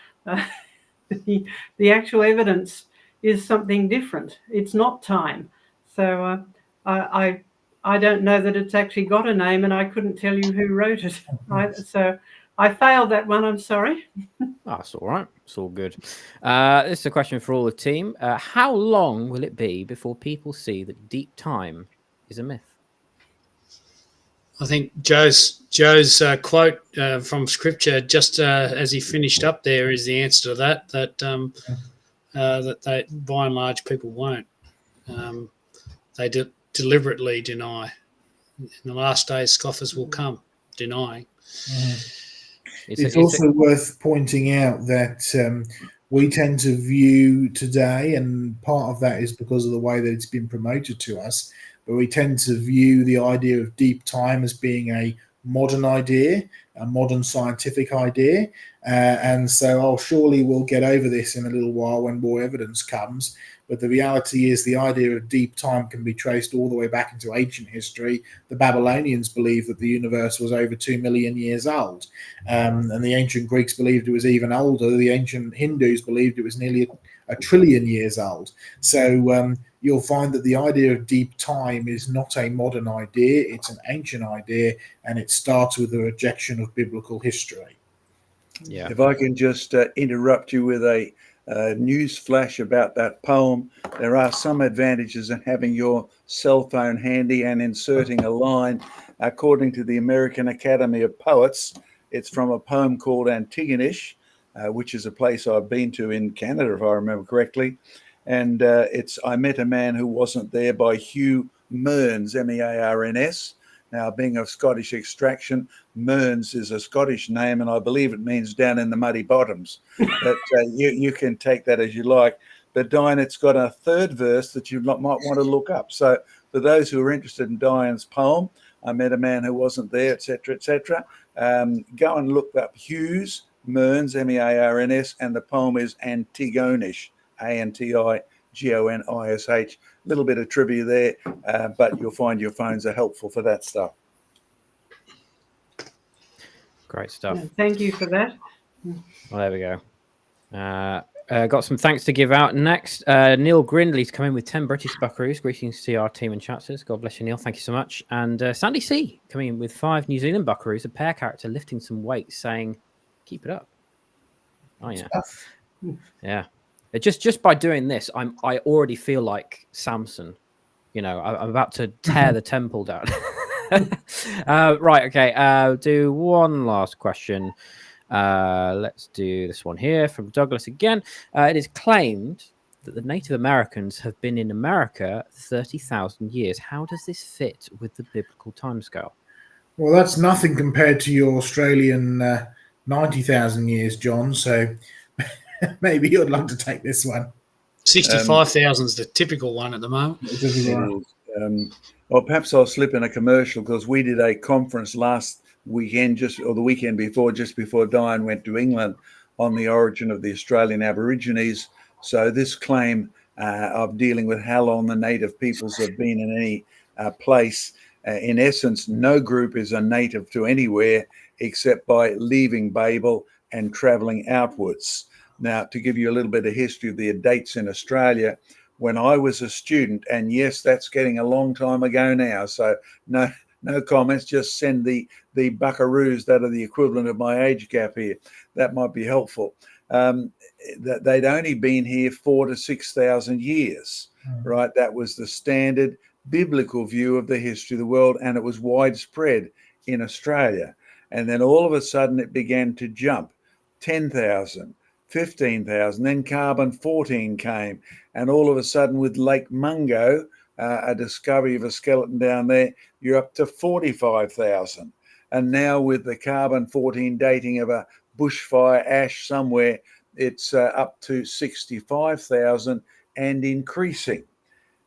The actual evidence is something different. It's not time. So I don't know that it's actually got a name, and I couldn't tell you who wrote it. So I failed that one. I'm sorry. That's all right. It's all good. This is a question for all the team. How long will it be before people see that deep time is a myth? I think Joe's quote from Scripture, just as he finished up there, is the answer to that. That they, by and large, people won't. They deliberately deny. In the last days, scoffers will come, denying. It's also worth pointing out that we tend to view today, and part of that is because of the way that it's been promoted to us, but we tend to view the idea of deep time as being a modern idea, a modern scientific idea. And so surely we'll get over this in a little while when more evidence comes. But the reality is the idea of deep time can be traced all the way back into ancient history. The Babylonians believed that the universe was over 2 million years old. And the ancient Greeks believed it was even older. The ancient Hindus believed it was nearly a trillion years old. So you'll find that the idea of deep time is not a modern idea. It's an ancient idea, and it starts with the rejection of biblical history. Yeah. If I can just interrupt you with a news flash about that poem, there are some advantages in having your cell phone handy and inserting a line. According to the American Academy of Poets, it's from a poem called Antigonish, which is a place I've been to in Canada, if I remember correctly. And it's I Met a Man Who Wasn't There by Hugh Mearns, Mearns. Now, being of Scottish extraction, Mearns is a Scottish name, and I believe it means down in the muddy bottoms. But you can take that as you like. But Diane, it's got a third verse that you might want to look up. So for those who are interested in Diane's poem, I Met a Man Who Wasn't There, etc., etc., go and look up Hughes, Mearns, Mearns, and the poem is Antigonish, Antigonish. A little bit of trivia there, but you'll find your phones are helpful for that stuff. Great stuff. Yeah, thank you for that. Well, there we go. Got some thanks to give out next. Neil Grindley's come in with 10 British Buckaroos. Greetings to our team and chatters. God bless you, Neil. Thank you so much. And Sandy C coming in with 5 New Zealand Buckaroos, a pair character lifting some weights, saying, "Keep it up." Oh yeah, yeah. Just by doing this, I already feel like Samson. You know, I'm about to tear the temple down. Right, okay. Do one last question. Let's do this one here from Douglas again. It is claimed that the Native Americans have been in America 30,000 years. How does this fit with the biblical timescale? Well, that's nothing compared to your Australian 90,000 years, John. So maybe you'd like to take this one. 65,000 is the typical one at the moment. Well, perhaps I'll slip in a commercial because we did a conference last weekend, the weekend before, just before Diane went to England, on the origin of the Australian Aborigines. So this claim of dealing with how long the native peoples have been in any place, in essence, no group is a native to anywhere except by leaving Babel and traveling outwards. Now, to give you a little bit of history of the dates in Australia, when I was a student, and yes, that's getting a long time ago now, so no comments, just send the buckaroos that are the equivalent of my age gap here. That might be helpful. That they'd only been here 4,000 to 6,000 years, right? That was the standard biblical view of the history of the world, and it was widespread in Australia. And then all of a sudden it began to jump. 10,000, 15,000, then carbon-14 came, and all of a sudden with Lake Mungo, a discovery of a skeleton down there, you're up to 45,000. And now with the carbon-14 dating of a bushfire ash somewhere, it's up to 65,000 and increasing.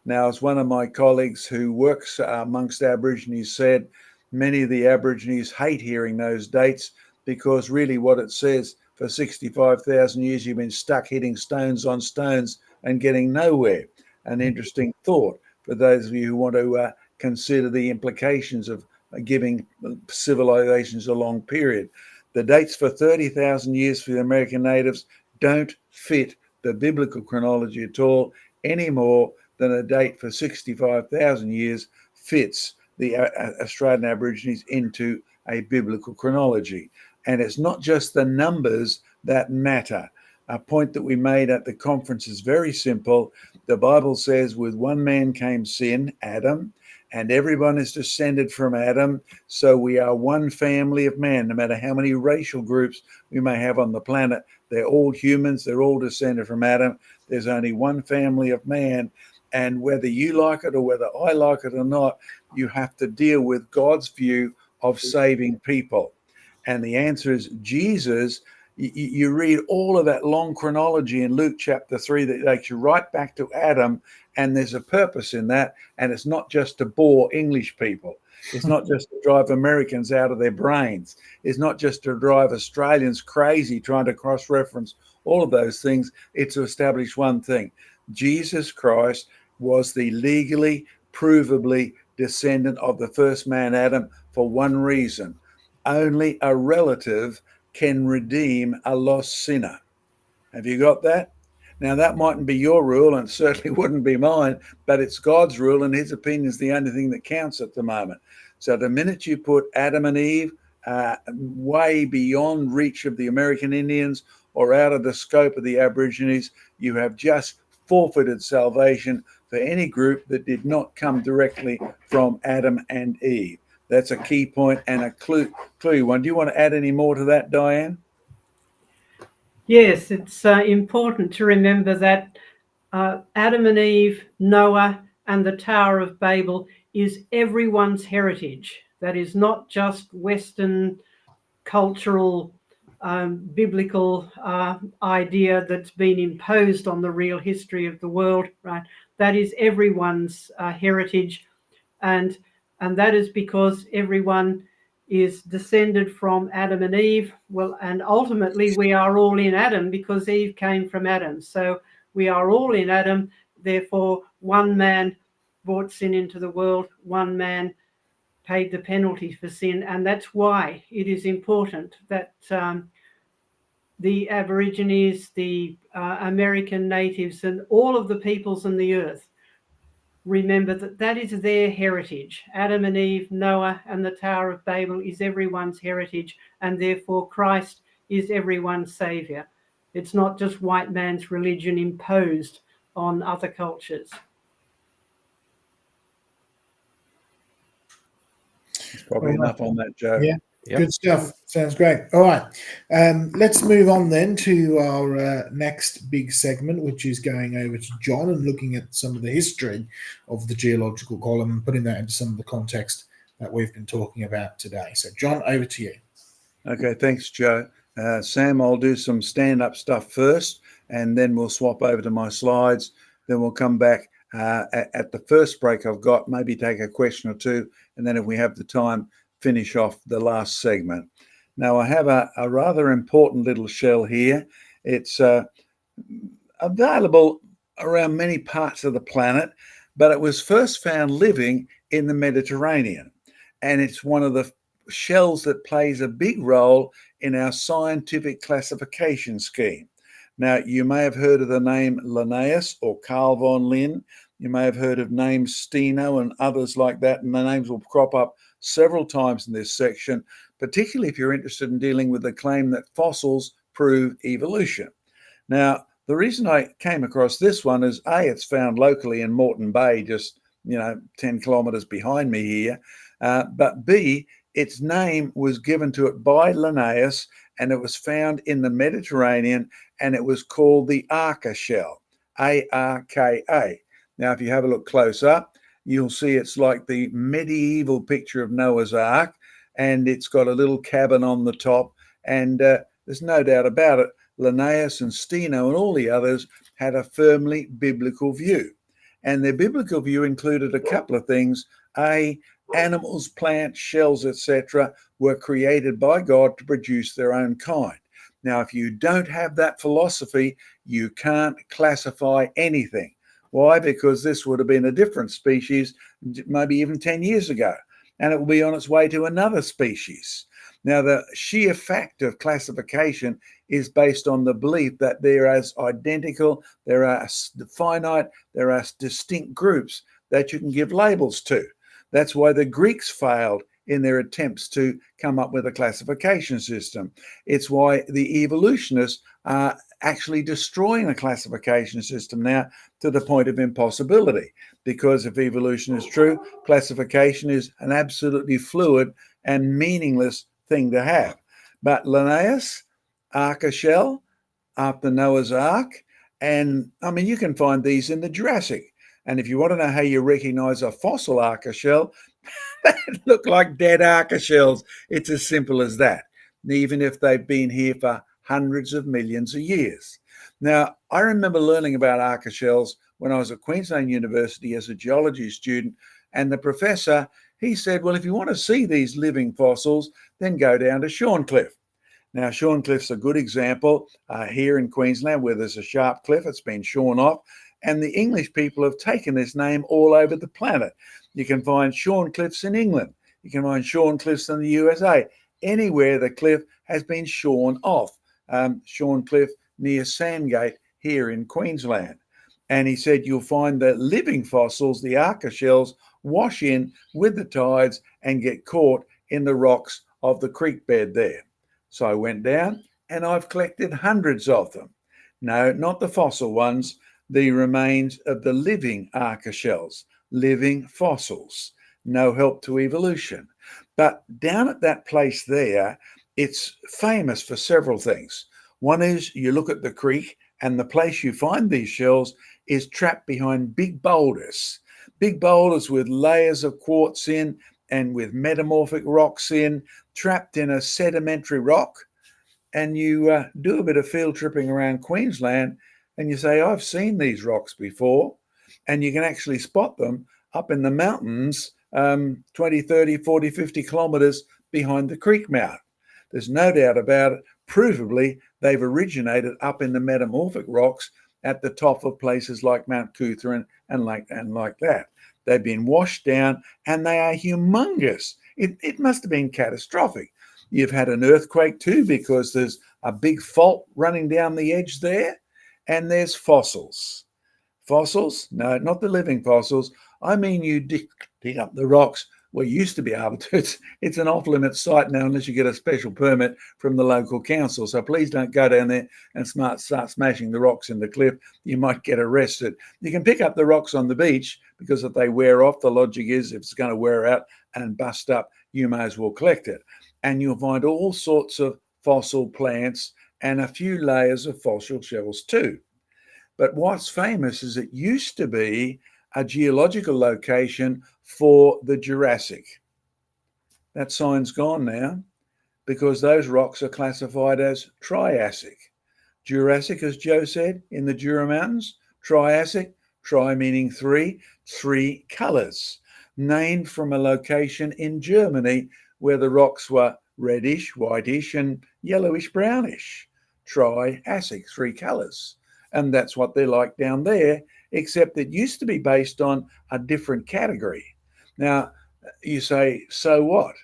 Now, as one of my colleagues who works amongst Aborigines said, many of the Aborigines hate hearing those dates because really what it says, for 65,000 years, you've been stuck hitting stones on stones and getting nowhere. An interesting thought for those of you who want to consider the implications of giving civilizations a long period. The dates for 30,000 years for the American natives don't fit the biblical chronology at all, any more than a date for 65,000 years fits the Australian Aborigines into a biblical chronology. And it's not just the numbers that matter. A point that we made at the conference is very simple. The Bible says with one man came sin, Adam, and everyone is descended from Adam. So we are one family of man, no matter how many racial groups we may have on the planet. They're all humans. They're all descended from Adam. There's only one family of man. And whether you like it or whether I like it or not, you have to deal with God's view of saving people. And the answer is Jesus. You read all of that long chronology in Luke chapter 3 that takes you right back to Adam, and there's a purpose in that, and it's not just to bore English people. It's not just to drive Americans out of their brains. It's not just to drive Australians crazy trying to cross-reference all of those things. It's to establish one thing. Jesus Christ was the legally, provably descendant of the first man, Adam, for one reason. Only a relative can redeem a lost sinner. Have you got that? Now, that mightn't be your rule and certainly wouldn't be mine, but it's God's rule, and his opinion is the only thing that counts at the moment. So the minute you put Adam and Eve way beyond reach of the American Indians or out of the scope of the Aborigines, you have just forfeited salvation for any group that did not come directly from Adam and Eve. That's a key point and a clue one. Do you want to add any more to that, Diane? Yes, it's important to remember that Adam and Eve, Noah, and the Tower of Babel is everyone's heritage. That is not just Western cultural, biblical idea that's been imposed on the real history of the world, right? That is everyone's heritage, and that is because everyone is descended from Adam and Eve. Well, and ultimately we are all in Adam because Eve came from Adam. So we are all in Adam. Therefore, one man brought sin into the world. One man paid the penalty for sin. And that's why it is important that the Aborigines, the American natives, and all of the peoples on the earth remember that that is their heritage. Adam and Eve, Noah, and the Tower of Babel is everyone's heritage, and therefore Christ is everyone's saviour. It's not just white man's religion imposed on other cultures. It's probably enough on that, Joe. Yeah. Yep. Good stuff. Sounds great. All right. Let's move on then to our next big segment, which is going over to John and looking at some of the history of the geological column and putting that into some of the context that we've been talking about today. So, John, over to you. Okay, thanks, Joe. Sam, I'll do some stand-up stuff first, and then we'll swap over to my slides. Then we'll come back at the first break I've got, maybe take a question or two, and then if we have the time, finish off the last segment. Now, I have a rather important little shell here. It's available around many parts of the planet, but it was first found living in the Mediterranean. And it's one of the shells that plays a big role in our scientific classification scheme. Now, you may have heard of the name Linnaeus or Carl von Linné. You may have heard of names Steno and others like that, and the names will crop up several times in this section, particularly if you're interested in dealing with the claim that fossils prove evolution. Now, the reason I came across this one is A, it's found locally in Moreton Bay, just 10 kilometers behind me here, but B, its name was given to it by Linnaeus, and it was found in the Mediterranean, and it was called the Arca shell, A-R-K-A. Now, if you have a look close up, you'll see it's like the medieval picture of Noah's Ark, and it's got a little cabin on the top. And there's no doubt about it, Linnaeus and Steno and all the others had a firmly biblical view. And their biblical view included a couple of things. A, animals, plants, shells, etc. were created by God to produce their own kind. Now, if you don't have that philosophy, you can't classify anything. Why? Because this would have been a different species, maybe even 10 years ago, and it will be on its way to another species. Now, the sheer fact of classification is based on the belief that there are identical, there are finite, there are distinct groups that you can give labels to. That's why the Greeks failed in their attempts to come up with a classification system. It's why the evolutionists are actually destroying the classification system now to the point of impossibility. Because if evolution is true, classification is an absolutely fluid and meaningless thing to have. But Linnaeus, Arca shell, after Noah's Ark, and I mean, you can find these in the Jurassic. And if you want to know how you recognize a fossil Arca shell, they look like dead Arca shells. It's as simple as that, even if they've been here for hundreds of millions of years. Now, I remember learning about Arca shells when I was at Queensland University as a geology student, and the professor, he said, well, if you want to see these living fossils, then go down to Shorncliffe. Now, Shorncliffe's a good example here in Queensland where there's a sharp cliff. It's been shorn off. And the English people have taken this name all over the planet. You can find Shorncliffes in England. You can find Shorncliffes in the USA. Anywhere the cliff has been shorn off. Shorncliffe near Sandgate here in Queensland. And he said you'll find the living fossils, the Arca shells, wash in with the tides and get caught in the rocks of the creek bed there. So I went down and I've collected hundreds of them. No, not the fossil ones, the remains of the living Arca shells, living fossils. No help to evolution. But down at that place there, it's famous for several things. One is you look at the creek and the place you find these shells is trapped behind big boulders with layers of quartz in and with metamorphic rocks in, trapped in a sedimentary rock. And you do a bit of field tripping around Queensland and you say, I've seen these rocks before. And you can actually spot them up in the mountains 20, 30, 40, 50 kilometres behind the creek mouth. There's no doubt about it. Provably, they've originated up in the metamorphic rocks at the top of places like Mount Cootha and like that. They've been washed down and they are humongous. It must have been catastrophic. You've had an earthquake too because there's a big fault running down the edge there, and there's fossils. Fossils? No, not the living fossils. I mean, you dig up the rocks. Well, you used to be able to. It's an off-limits site now unless you get a special permit from the local council. So please don't go down there and start smashing the rocks in the cliff. You might get arrested. You can pick up the rocks on the beach because if they wear off, the logic is if it's going to wear out and bust up, you may as well collect it. And you'll find all sorts of fossil plants and a few layers of fossil shells too. But what's famous is it used to be a geological location for the Jurassic. That sign's gone now because those rocks are classified as Triassic. Jurassic, as Joe said, in the Jura Mountains, Triassic, tri meaning three colours, named from a location in Germany where the rocks were reddish, whitish and yellowish, brownish. Triassic, three colours. And that's what they're like down there, except it used to be based on a different category. Now, you say, so what?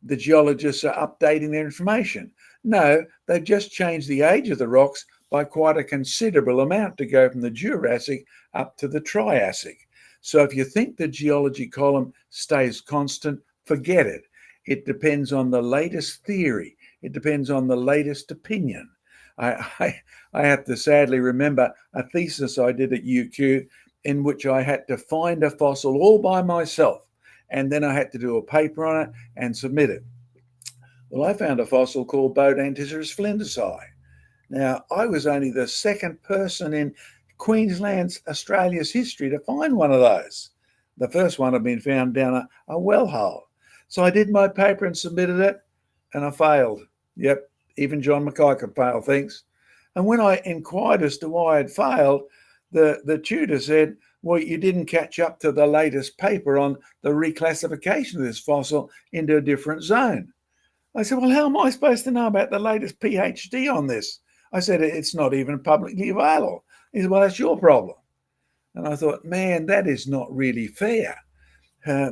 The geologists are updating their information. No, they've just changed the age of the rocks by quite a considerable amount to go from the Jurassic up to the Triassic. So if you think the geology column stays constant, forget it. It depends on the latest theory. It depends on the latest opinion. I have to sadly remember a thesis I did at UQ in which I had to find a fossil all by myself, and then I had to do a paper on it and submit it. Well, I found a fossil called Bodantisaurus flinders. Now, I was only the second person in Queensland's, Australia's history to find one of those. The first one had been found down a well hole. So I did my paper and submitted it, and I failed. Yep. Even John Mackay could fail things. And when I inquired as to why I'd failed, the tutor said, well, you didn't catch up to the latest paper on the reclassification of this fossil into a different zone. I said, well, how am I supposed to know about the latest PhD on this? I said, it's not even publicly available. He said, well, that's your problem. And I thought, man, that is not really fair.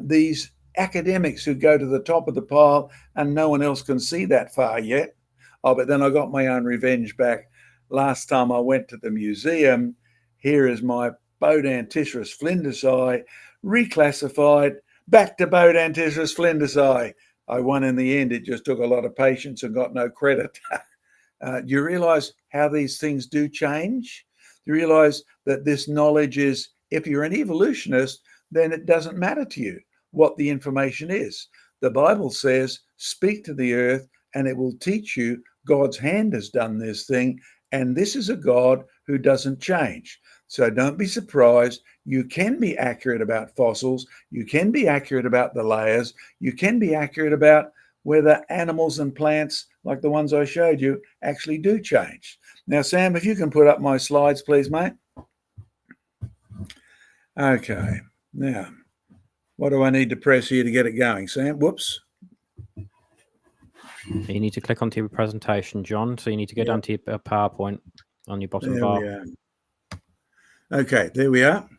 These academics who go to the top of the pile and no one else can see that far yet. Oh, but then I got my own revenge back. Last time I went to the museum, here is my Bodantisaurus flinders reclassified back to Bodantisaurus flinders. I won in the end. It just took a lot of patience and got no credit. Do you realize how these things do change? Do you realize that this knowledge is, if you're an evolutionist, then it doesn't matter to you what the information is. The Bible says, speak to the earth and it will teach you God's hand has done this thing, and this is a God who doesn't change. So don't be surprised. You can be accurate about fossils. You can be accurate about the layers. You can be accurate about whether animals and plants, like the ones I showed you, actually do change. Now, Sam, if you can put up my slides, please, mate. Okay. Now, What do I need to press here to get it going, Sam? Whoops. You need to click onto your presentation, John. So you need to go Yeah. down to your PowerPoint on your bottom There bar. we are. Okay, there we are.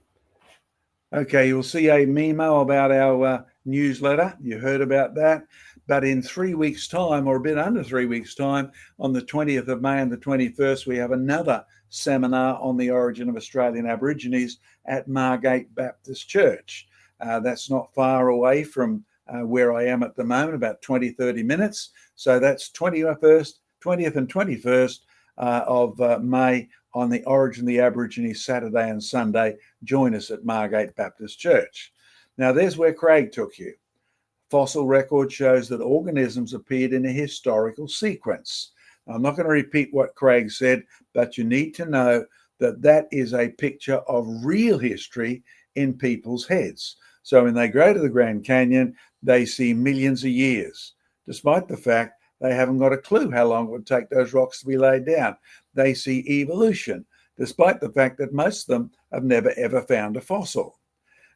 Okay, you'll see a memo about our newsletter. You heard about that. But in 3 weeks' time, or a bit under 3 weeks' time, on the 20th of May and the 21st, we have another seminar on the origin of Australian Aborigines at Margate Baptist Church. That's not far away from where I am at the moment, about 20, 30 minutes. So that's 20th and 21st of May on the origin of the Aborigines, Saturday and Sunday. Join us at Margate Baptist Church. Now, there's where Craig took you. Fossil record shows that organisms appeared in a historical sequence. Now, I'm not going to repeat what Craig said, but you need to know that that is a picture of real history in people's heads. So when they go to the Grand Canyon, they see millions of years, despite the fact they haven't got a clue how long it would take those rocks to be laid down. They see evolution, despite the fact that most of them have never ever found a fossil.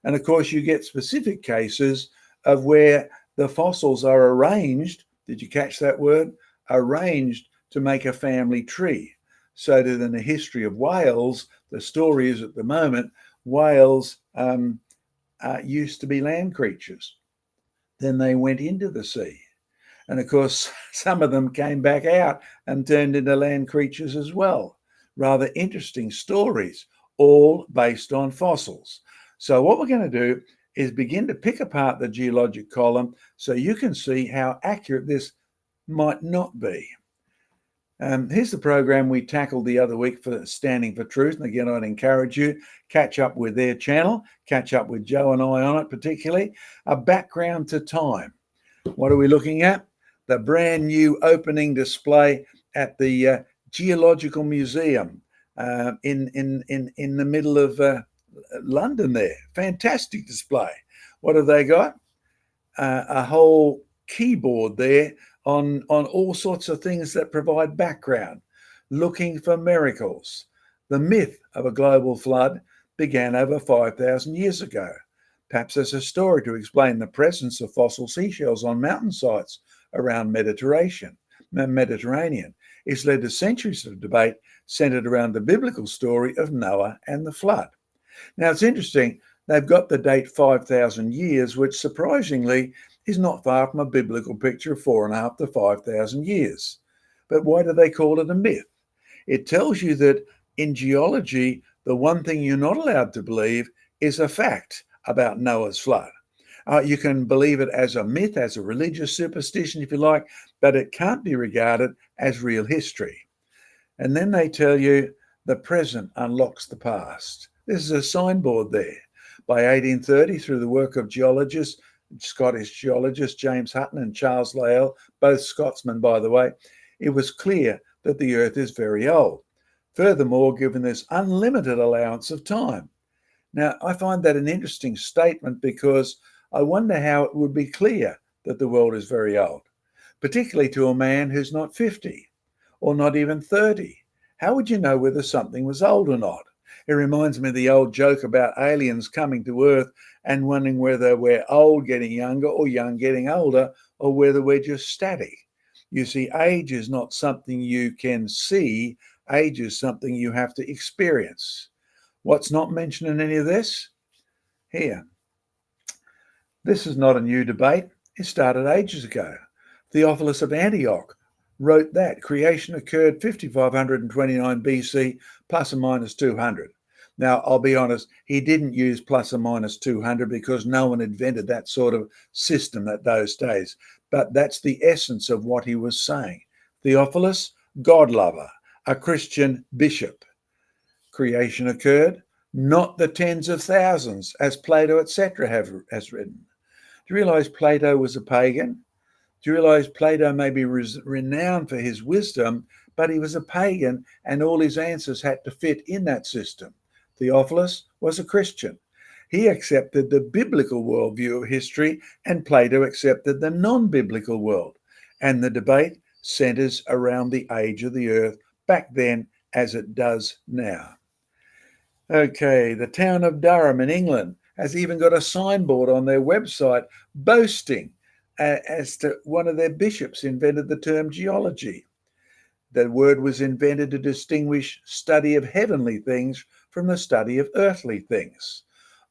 And of course, you get specific cases of where the fossils are arranged. Did you catch that word? Arranged to make a family tree. So that in the history of whales, the story is at the moment, whales used to be land creatures. Then they went into the sea. And of course, some of them came back out and turned into land creatures as well. Rather interesting stories, all based on fossils. So what we're going to do is begin to pick apart the geologic column so you can see how accurate this might not be. Here's the program we tackled the other week for Standing for Truth. And again, I'd encourage you, catch up with their channel, catch up with Joe and I on it, particularly. A background to time. What are we looking at? The brand new opening display at the Geological Museum in the middle of London there. Fantastic display. What have they got? A whole keyboard there on all sorts of things that provide background, looking for miracles. The myth of a global flood began over 5,000 years ago. Perhaps as a story to explain the presence of fossil seashells on mountain sites around Mediterranean. It's led to centuries of debate centered around the biblical story of Noah and the flood. Now, it's interesting, they've got the date 5,000 years, which surprisingly is not far from a biblical picture of 4.5 to 5,000 years. But why do they call it a myth? It tells you that in geology, the one thing you're not allowed to believe is a fact about Noah's flood. You can believe it as a myth, as a religious superstition, if you like, but it can't be regarded as real history. And then they tell you the present unlocks the past. This is a signboard there. By 1830, through the work of geologists, Scottish geologists James Hutton and Charles Lyell, both Scotsmen, by the way, it was clear that the Earth is very old. Furthermore, given this unlimited allowance of time. Now, I find that an interesting statement because I wonder how it would be clear that the world is very old, particularly to a man who's not 50 or not even 30. How would you know whether something was old or not? It reminds me of the old joke about aliens coming to Earth and wondering whether we're old getting younger or young getting older, or whether we're just static. You see, age is not something you can see. Age is something you have to experience. What's not mentioned in any of this? Here. This is not a new debate. It started ages ago. Theophilus of Antioch wrote that creation occurred 5529 BC plus or minus 200. Now, I'll be honest, he didn't use plus or minus 200 because no one invented that sort of system at those days. But that's the essence of what he was saying. Theophilus, God lover, a Christian bishop. Creation occurred, not the tens of thousands, as Plato, etc. has written. Do you realize Plato was a pagan? Do you realize Plato may be renowned for his wisdom, but he was a pagan and all his answers had to fit in that system? Theophilus was a Christian. He accepted the biblical worldview of history and Plato accepted the non-biblical world. And the debate centers around the age of the earth back then as it does now. Okay, the town of Durham in England has even got a signboard on their website boasting as to one of their bishops invented the term geology. The word was invented to distinguish study of heavenly things from the study of earthly things.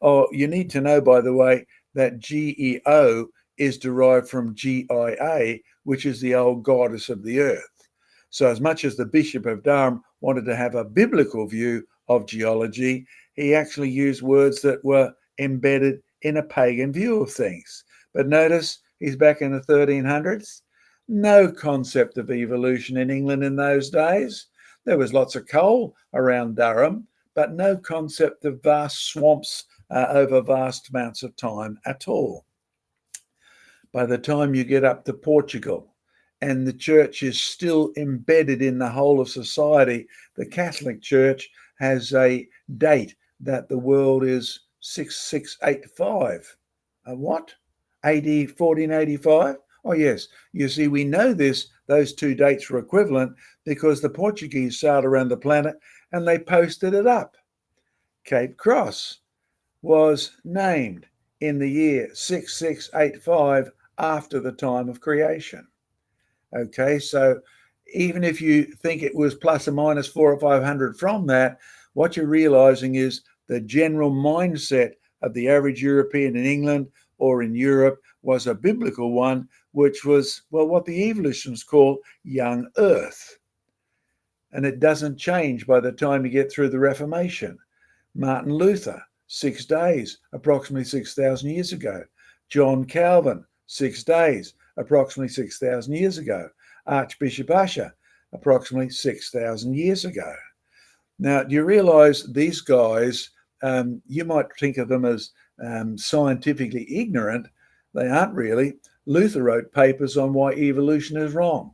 Oh, you need to know, by the way, that GEO is derived from GIA, which is the old goddess of the earth. So as much as the Bishop of Durham wanted to have a biblical view of geology, he actually used words that were embedded in a pagan view of things. But notice he's back in the 1300s. No concept of evolution in England in those days. There was lots of coal around Durham, but no concept of vast swamps over vast amounts of time at all. By the time you get up to Portugal, and the church is still embedded in the whole of society, the Catholic Church has a date that the world is 6685. What? 1485? Oh, yes. You see, we know this. Those two dates were equivalent because the Portuguese sailed around the planet and they posted it up. Cape Cross was named in the year 6685 after the time of creation. Okay, so even if you think it was plus or minus 400 or 500 from that, what you're realizing is the general mindset of the average European in England or in Europe was a biblical one, which was, well, what the evolutionists call young earth. And it doesn't change by the time you get through the Reformation. Martin Luther, 6 days, approximately 6,000 years ago. John Calvin, 6 days, approximately 6,000 years ago. Archbishop Usher, approximately 6,000 years ago. Now, do you realize these guys, you might think of them as scientifically ignorant. They aren't really. Luther wrote papers on why evolution is wrong.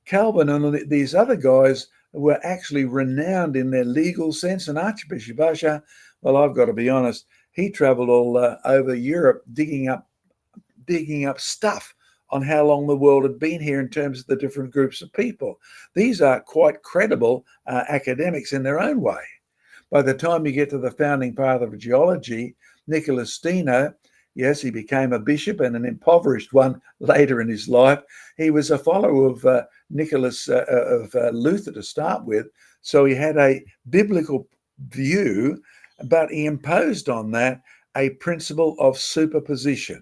Calvin and these other guys were actually renowned in their legal sense, and Archbishop Usher, well, I've got to be honest, he traveled all over Europe digging up stuff on how long the world had been here in terms of the different groups of people. These are quite credible academics in their own way. By the time you get to the founding father of geology, Nicholas Steno, yes, he became a bishop and an impoverished one later in his life. He was a follower of Luther to start with, so he had a biblical view, but he imposed on that a principle of superposition.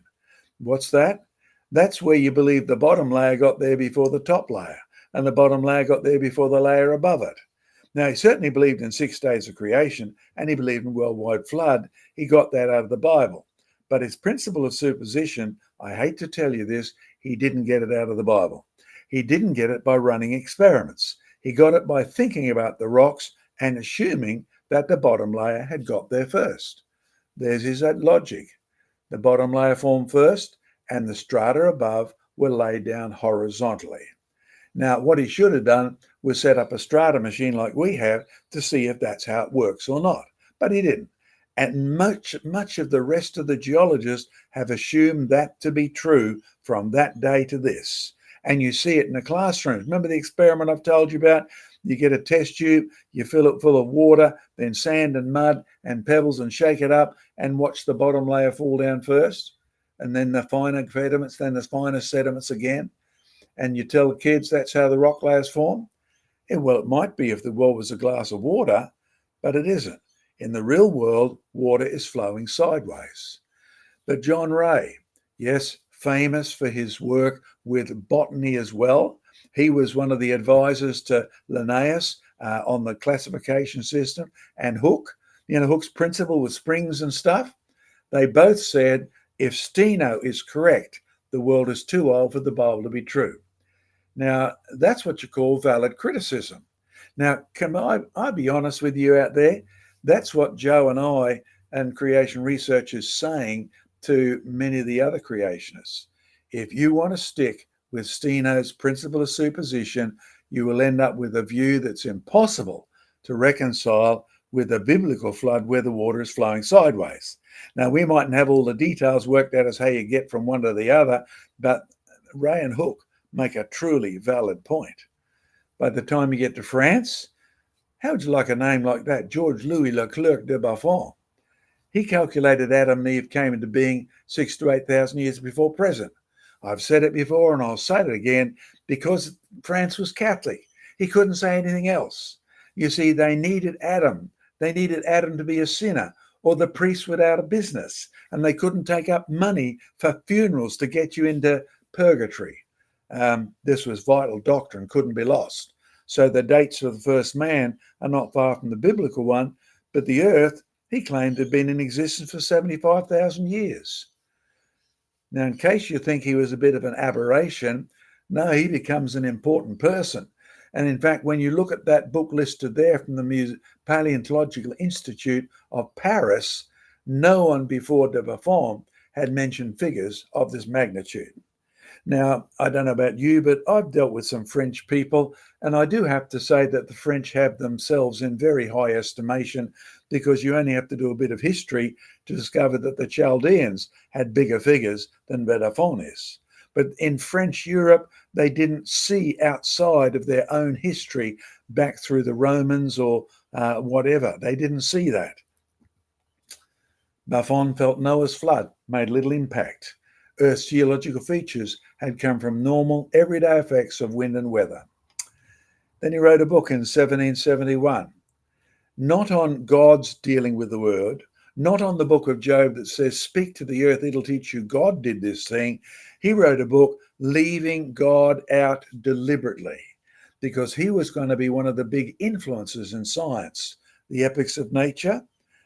What's that? That's where you believe the bottom layer got there before the top layer, and the bottom layer got there before the layer above it. Now, he certainly believed in 6 days of creation, and he believed in worldwide flood. He got that out of the Bible. But his principle of superposition, I hate to tell you this, he didn't get it out of the Bible. He didn't get it by running experiments. He got it by thinking about the rocks and assuming that the bottom layer had got there first. There's his logic. The bottom layer formed first, and the strata above were laid down horizontally. Now, what he should have done was set up a strata machine like we have to see if that's how it works or not. But he didn't. And much of the rest of the geologists have assumed that to be true from that day to this. And you see it in the classrooms. Remember the experiment I've told you about? You get a test tube, you fill it full of water, then sand and mud and pebbles, and shake it up and watch the bottom layer fall down first, and then the finer sediments, then the finer sediments again. And you tell the kids that's how the rock layers form? Well, it might be if the world was a glass of water, but it isn't. In the real world, water is flowing sideways. But John Ray, yes, famous for his work with botany as well. He was one of the advisors to Linnaeus on the classification system, and Hooke, Hooke's principle with springs and stuff. They both said, if Steno is correct, the world is too old for the Bible to be true. Now, that's what you call valid criticism. Now, can I be honest with you out there? That's what Joe and I and creation research is saying to many of the other creationists. If you want to stick with Steno's principle of superposition, you will end up with a view that's impossible to reconcile with a biblical flood where the water is flowing sideways. Now, we mightn't have all the details worked out as how you get from one to the other, but Ray and Hooke make a truly valid point. By the time you get to France, how would you like a name like that? Georges Louis Leclerc de Buffon. He calculated Adam and Eve came into being 6,000 to 8,000 years before present. I've said it before and I'll say it again, because France was Catholic. He couldn't say anything else. You see, they needed Adam. They needed Adam to be a sinner, or the priests were out of business, and they couldn't take up money for funerals to get you into purgatory. This was vital doctrine, couldn't be lost. So the dates of the first man are not far from the biblical one, but the earth, he claimed, had been in existence for 75,000 years. Now, in case you think he was a bit of an aberration, no, he becomes an important person. And in fact, when you look at that book listed there from the Paleontological Institute of Paris, no one before de Buffon had mentioned figures of this magnitude. Now, I don't know about you, but I've dealt with some French people, and I do have to say that the French have themselves in very high estimation, because you only have to do a bit of history to discover that the Chaldeans had bigger figures than Buffon is. But in French Europe, they didn't see outside of their own history back through the Romans or whatever. They didn't see that. Buffon felt Noah's flood made little impact. Earth's geological features had come from normal, everyday effects of wind and weather. Then he wrote a book in 1771, not on God's dealing with the word, not on the book of Job that says, speak to the earth, it'll teach you God did this thing. He wrote a book leaving God out deliberately, because he was going to be one of the big influences in science, the epics of nature,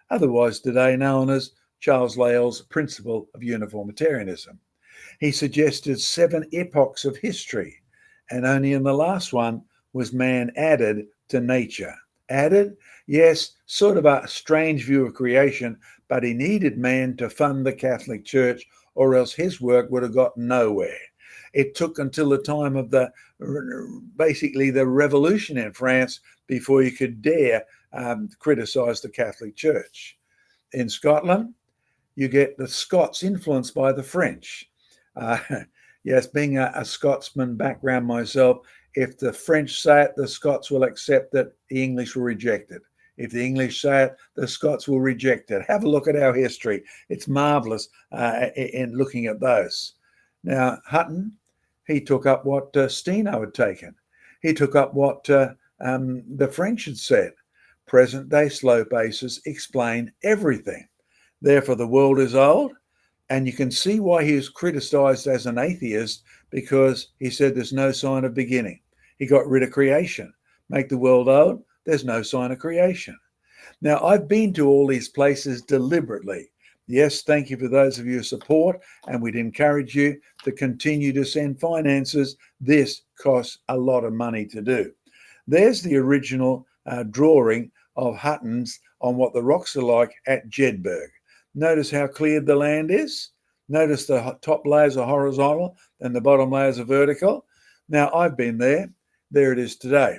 otherwise today known as Charles Lyell's principle of uniformitarianism. He suggested 7 epochs of history, and only in the last one was man added to nature. Added? Yes, sort of a strange view of creation, but he needed man to fund the Catholic Church, or else his work would have got nowhere. It took until the time of basically the revolution in France before you could dare criticize the Catholic Church. In Scotland, you get the Scots influenced by the French. Yes, being a Scotsman background myself, if the French say it, the Scots will accept it, the English will reject it. If the English say it, the Scots will reject it. Have a look at our history. It's marvellous in looking at those. Now, Hutton, he took up what Steno had taken. He took up what the French had said. Present-day slope bases explain everything. Therefore, the world is old, and you can see why he was criticised as an atheist, because he said there's no sign of beginning. He got rid of creation. Make the world old, there's no sign of creation. Now, I've been to all these places deliberately. Yes, thank you for those of your support, and we'd encourage you to continue to send finances. This costs a lot of money to do. There's the original drawing of Hutton's on what the rocks are like at Jedburgh. Notice how cleared the land is. Notice the top layers are horizontal and the bottom layers are vertical. Now, I've been there. There it is today.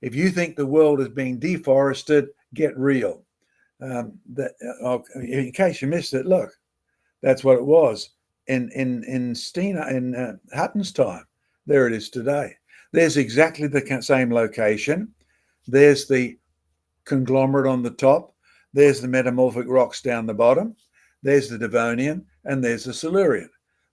If you think the world is being deforested, get real. In case you missed it, look, that's what it was in Hutton's time. There it is today. There's exactly the same location. There's the conglomerate on the top. There's the metamorphic rocks down the bottom. There's the Devonian, and there's the Silurian.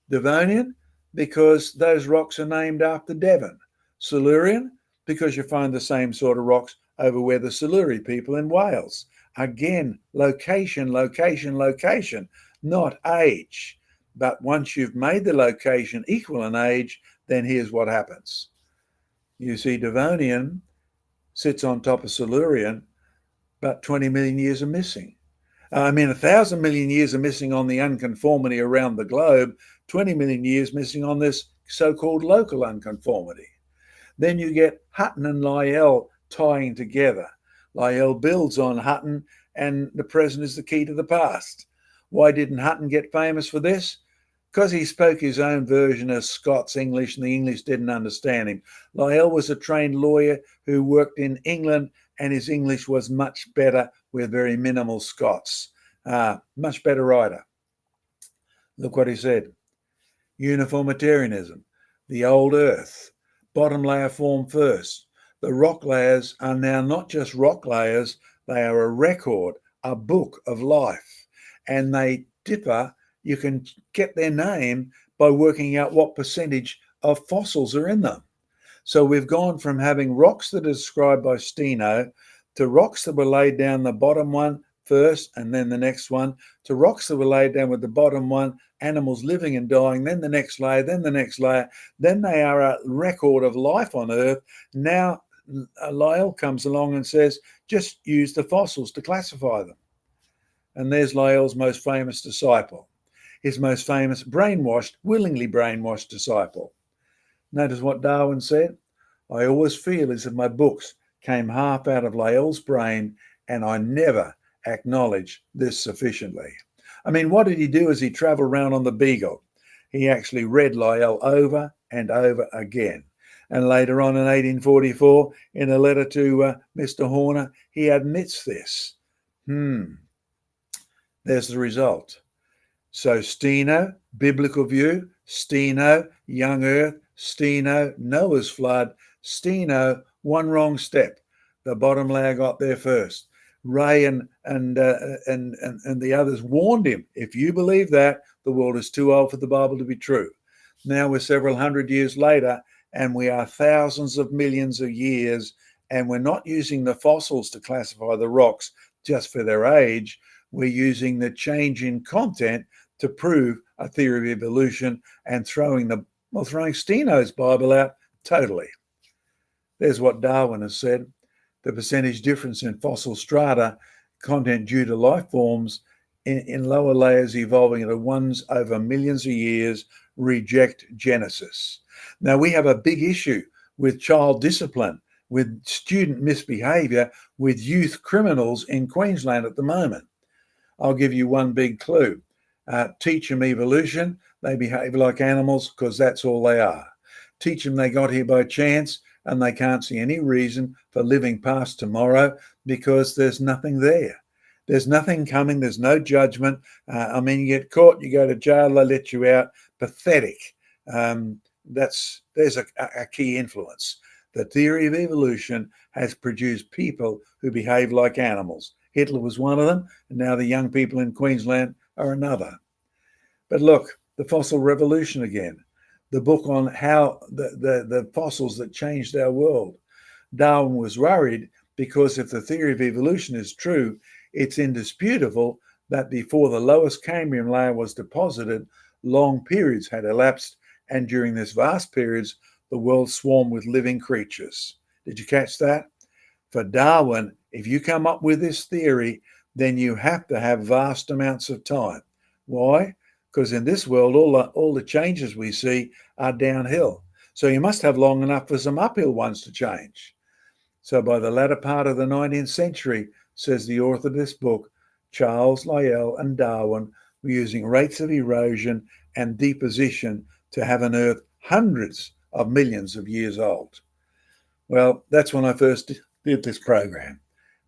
Devonian, because those rocks are named after Devon. Silurian, because you find the same sort of rocks over where the Siluri people in Wales. Again, location, location, location, not age. But once you've made the location equal in age, then here's what happens. You see, Devonian sits on top of Silurian, but 20 million years are missing. 1,000 million years are missing on the unconformity around the globe, 20 million years missing on this so-called local unconformity. Then you get Hutton and Lyell tying together. Lyell builds on Hutton, and the present is the key to the past. Why didn't Hutton get famous for this? Because he spoke his own version of Scots English, and the English didn't understand him. Lyell was a trained lawyer who worked in England, and his English was much better with very minimal Scots. Much better writer. Look what he said. Uniformitarianism, the old earth, bottom layer formed first. The rock layers are now not just rock layers, they are a record, a book of life. and they differ. You can get their name by working out what percentage of fossils are in them. So we've gone from having rocks that are described by Steno to rocks that were laid down, the bottom one first and then the next one, to rocks that were laid down with the bottom one, animals living and dying, then the next layer, then the next layer. Then they are a record of life on Earth. Now Lyell comes along and says, just use the fossils to classify them. And there's Lyell's most famous disciple, his most famous willingly brainwashed disciple. Notice what Darwin said. I always feel as if my books came half out of Lyell's brain, and I never acknowledge this sufficiently. I mean, what did he do as he traveled around on the Beagle? He actually read Lyell over and over again. And later on in 1844, in a letter to Mr. Horner, he admits this. There's the result. So Steno, biblical view, Steno, young Earth, Steno, Noah's flood, Steno, one wrong step. The bottom layer got there first. Ray and the others warned him, if you believe that, the world is too old for the Bible to be true. Now we're several hundred years later, and we are thousands of millions of years, and we're not using the fossils to classify the rocks just for their age. We're using the change in content to prove a theory of evolution and throwing Steno's Bible out totally. There's what Darwin has said. The percentage difference in fossil strata content due to life forms in lower layers evolving into ones over millions of years reject Genesis. Now, we have a big issue with child discipline, with student misbehavior, with youth criminals in Queensland at the moment. I'll give you one big clue. Teach them evolution. They behave like animals because that's all they are. Teach them they got here by chance and they can't see any reason for living past tomorrow because there's nothing there. There's nothing coming. There's no judgment. You get caught, you go to jail, they let you out. Pathetic. There's a key influence. The theory of evolution has produced people who behave like animals. Hitler was one of them, and now the young people in Queensland are another. But look, the fossil revolution again, the book on how the fossils that changed our world. Darwin was worried because if the theory of evolution is true, it's indisputable that before the lowest Cambrian layer was deposited, long periods had elapsed, and during this vast periods, the world swarmed with living creatures. Did you catch that? For Darwin, if you come up with this theory, then you have to have vast amounts of time. Why? Because in this world, all the changes we see are downhill. So you must have long enough for some uphill ones to change. So by the latter part of the 19th century, says the author of this book, Charles Lyell and Darwin were using rates of erosion and deposition to have an Earth hundreds of millions of years old. Well, that's when I first did this program.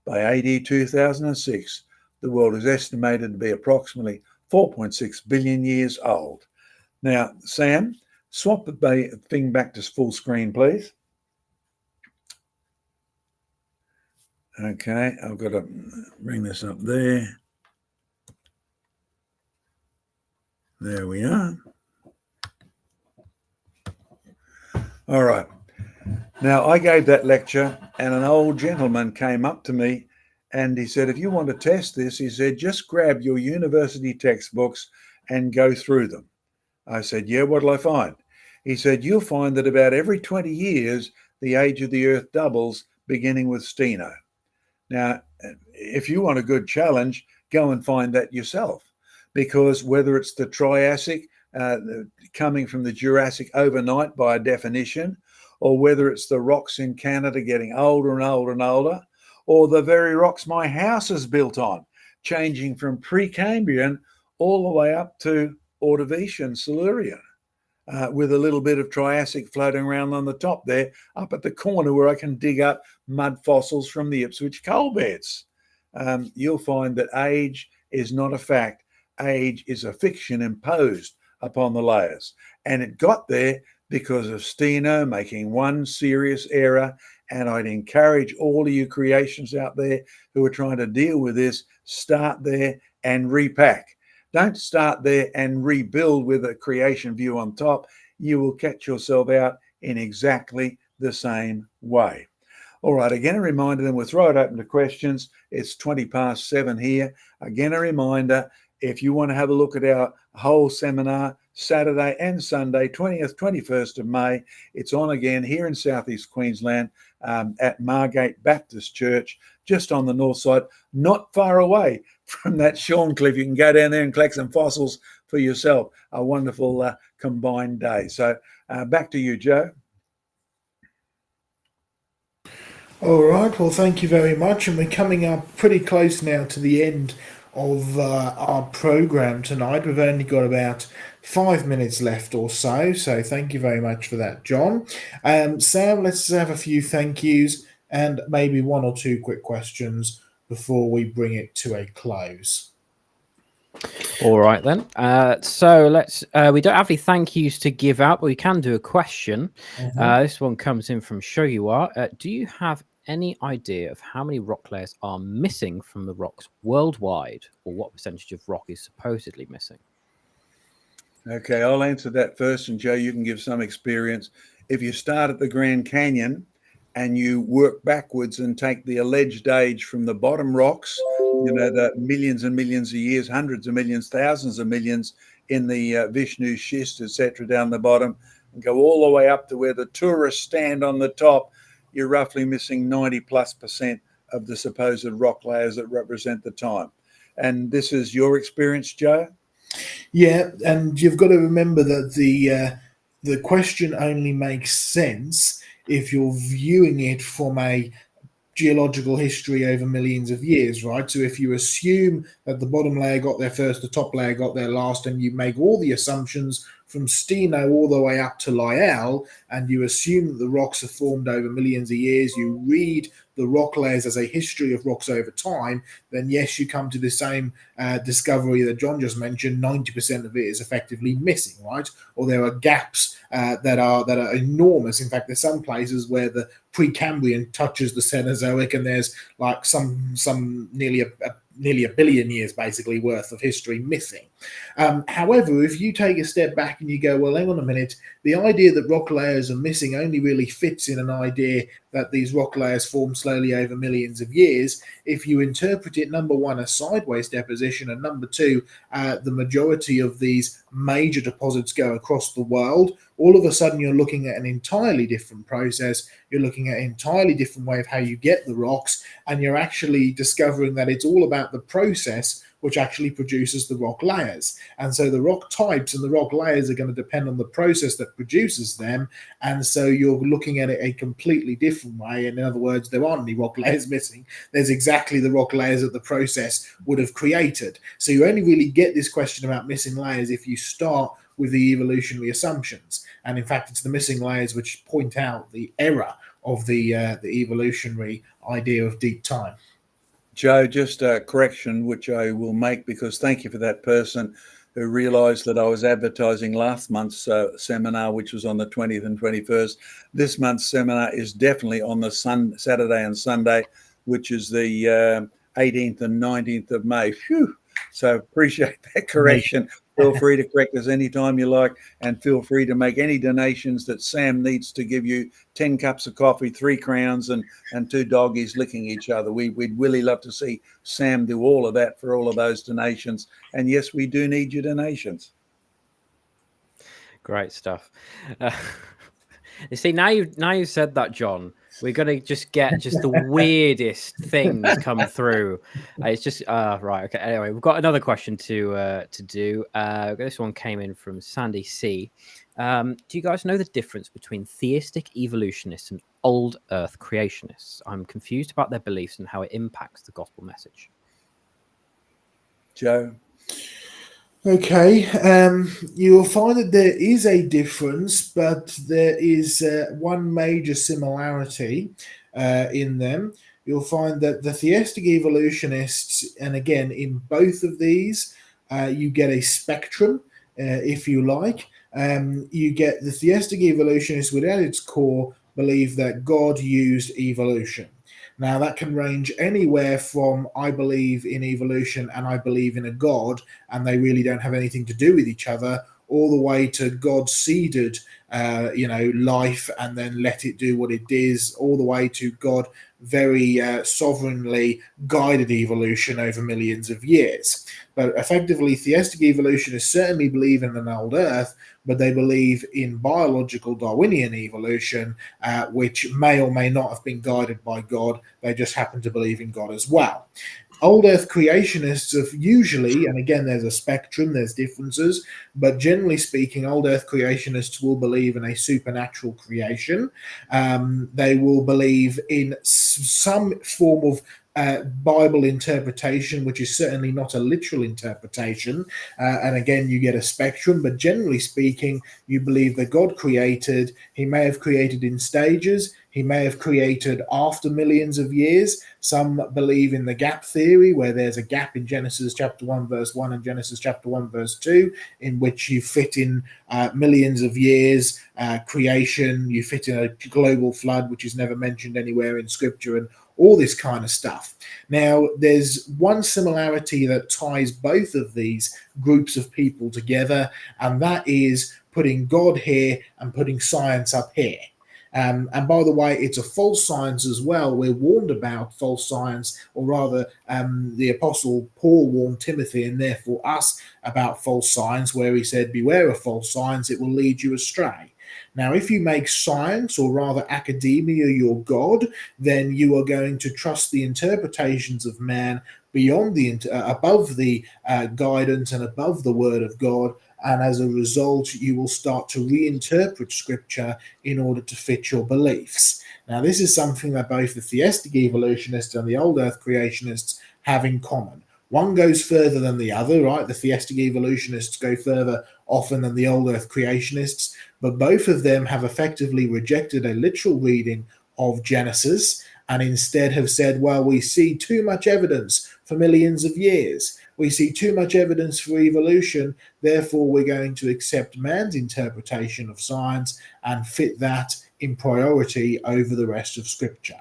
By AD 2006, the world is estimated to be approximately 4.6 billion years old. Now, Sam, swap the thing back to full screen, please. Okay, I've got to bring this up there. There we are. All right. Now, I gave that lecture and an old gentleman came up to me and he said, if you want to test this, he said, just grab your university textbooks and go through them. I said, yeah, what'll I find? He said, you'll find that about every 20 years, the age of the Earth doubles, beginning with Steno. Now, if you want a good challenge, go and find that yourself, because whether it's the Triassic coming from the Jurassic overnight by definition, or whether it's the rocks in Canada getting older and older and older, or the very rocks my house is built on, changing from Precambrian all the way up to Ordovician, Silurian, with a little bit of Triassic floating around on the top there, up at the corner where I can dig up mud fossils from the Ipswich coal beds. You'll find that age is not a fact. Age is a fiction imposed upon the layers. And it got there because of Steno making one serious error. And I'd encourage all of you creations out there who are trying to deal with this, start there and repack. Don't start there and rebuild with a creation view on top. You will catch yourself out in exactly the same way. All right, again, a reminder, then we'll throw it open to questions. It's 7:20 here. Again, a reminder, if you want to have a look at our whole seminar, Saturday and Sunday, 20th, 21st of May, it's on again here in Southeast Queensland at Margate Baptist Church, just on the north side, not far away from that Sean Cliff. You can go down there and collect some fossils for yourself. A wonderful combined day. So back to you, Joe. All right. Well, thank you very much. And we're coming up pretty close now to the end of our program tonight. We've only got about 5 minutes left or so. So thank you very much for that, John. Sam, let's have a few thank yous and maybe one or two quick questions before we bring it to a close. All right then. So let's. We don't have any thank yous to give out, but we can do a question. This one comes in from Show You Are. Do you have any idea of how many rock layers are missing from the rocks worldwide, or what percentage of rock is supposedly missing? Okay, I'll answer that first, and Joe, you can give some experience. If you start at the Grand Canyon and you work backwards and take the alleged age from the bottom rocks, the millions and millions of years, hundreds of millions, thousands of millions in the Vishnu schist, etc., down the bottom, and go all the way up to where the tourists stand on the top, you're roughly missing 90+% of the supposed rock layers that represent the time. And this is your experience, Joe? Yeah, and you've got to remember that the question only makes sense if you're viewing it from a geological history over millions of years, right? So if you assume that the bottom layer got there first, the top layer got there last, and you make all the assumptions from Steno all the way up to Lyell, and you assume that the rocks are formed over millions of years, you read the rock layers as a history of rocks over time, then yes, you come to the same discovery that John just mentioned. 90% of it is effectively missing, right? Or there are gaps that are enormous. In fact, there's some places where the Precambrian touches the Cenozoic, and there's like some nearly a billion years basically worth of history missing. However, if you take a step back and you go, well, hang on a minute, the idea that rock layers are missing only really fits in an idea that these rock layers form slowly over millions of years. If you interpret it, number one, as sideways deposition, and number two, the majority of these major deposits go across the world, all of a sudden you're looking at an entirely different process. You're looking at an entirely different way of how you get the rocks, and you're actually discovering that it's all about the process which actually produces the rock layers. And so the rock types and the rock layers are going to depend on the process that produces them. And so you're looking at it a completely different way. And in other words, there aren't any rock layers missing. There's exactly the rock layers that the process would have created. So you only really get this question about missing layers if you start with the evolutionary assumptions. And in fact, it's the missing layers which point out the error of the evolutionary idea of deep time. Joe, just a correction, which I will make, because thank you for that person who realised that I was advertising last month's seminar, which was on the 20th and 21st. This month's seminar is definitely on the Saturday and Sunday, which is the 18th and 19th of May. Phew. So appreciate that correction. Feel free to correct us anytime you like, and feel free to make any donations that Sam needs to give you 10 cups of coffee, 3 crowns, and 2 doggies licking each other. We'd really love to see Sam do all of that for all of those donations. And yes, we do need your donations. Great stuff. You see, now you've said that, John, we're going to just get the weirdest things come through. It's just right. Okay. Anyway, we've got another question to do. This one came in from Sandy C. Do you guys know the difference between theistic evolutionists and old Earth creationists? I'm confused about their beliefs and how it impacts the gospel message. Joe? Okay, you'll find that there is a difference, but there is one major similarity in them. You'll find that the theistic evolutionists, and again, in both of these, you get a spectrum, if you like. You get the theistic evolutionists, without its core, believe that God used evolution. Now, that can range anywhere from I believe in evolution and I believe in a God, and they really don't have anything to do with each other, all the way to God seeded, life and then let it do what it is, all the way to God very sovereignly guided evolution over millions of years. But effectively, theistic evolutionists certainly believe in an old Earth, but they believe in biological Darwinian evolution, which may or may not have been guided by God. They just happen to believe in God as well. Old Earth creationists have usually, and again, there's a spectrum, there's differences, but generally speaking, Old Earth creationists will believe in a supernatural creation. They will believe in some form of Bible interpretation, which is certainly not a literal interpretation. And again, you get a spectrum, but generally speaking, you believe that God created. He may have created in stages. He may have created after millions of years. Some believe in the gap theory, where there's a gap in Genesis chapter 1, verse 1 and Genesis chapter 1, verse 2, in which you fit in millions of years creation, you fit in a global flood, which is never mentioned anywhere in scripture, and all this kind of stuff. Now, there's one similarity that ties both of these groups of people together, and that is putting God here and putting science up here. And by the way, it's a false science as well. We're warned about false science, or rather, the Apostle Paul warned Timothy and therefore us about false science, where he said, beware of false science, it will lead you astray. Now, if you make science, or rather academia, your God, then you are going to trust the interpretations of man beyond above the guidance and above the word of God. And as a result, you will start to reinterpret scripture in order to fit your beliefs. Now, this is something that both the theistic evolutionists and the old earth creationists have in common. One goes further than the other, right? The theistic evolutionists go further often than the old earth creationists, but both of them have effectively rejected a literal reading of Genesis and instead have said, well, we see too much evidence for millions of years. We see too much evidence for evolution, therefore we're going to accept man's interpretation of science and fit that in priority over the rest of Scripture.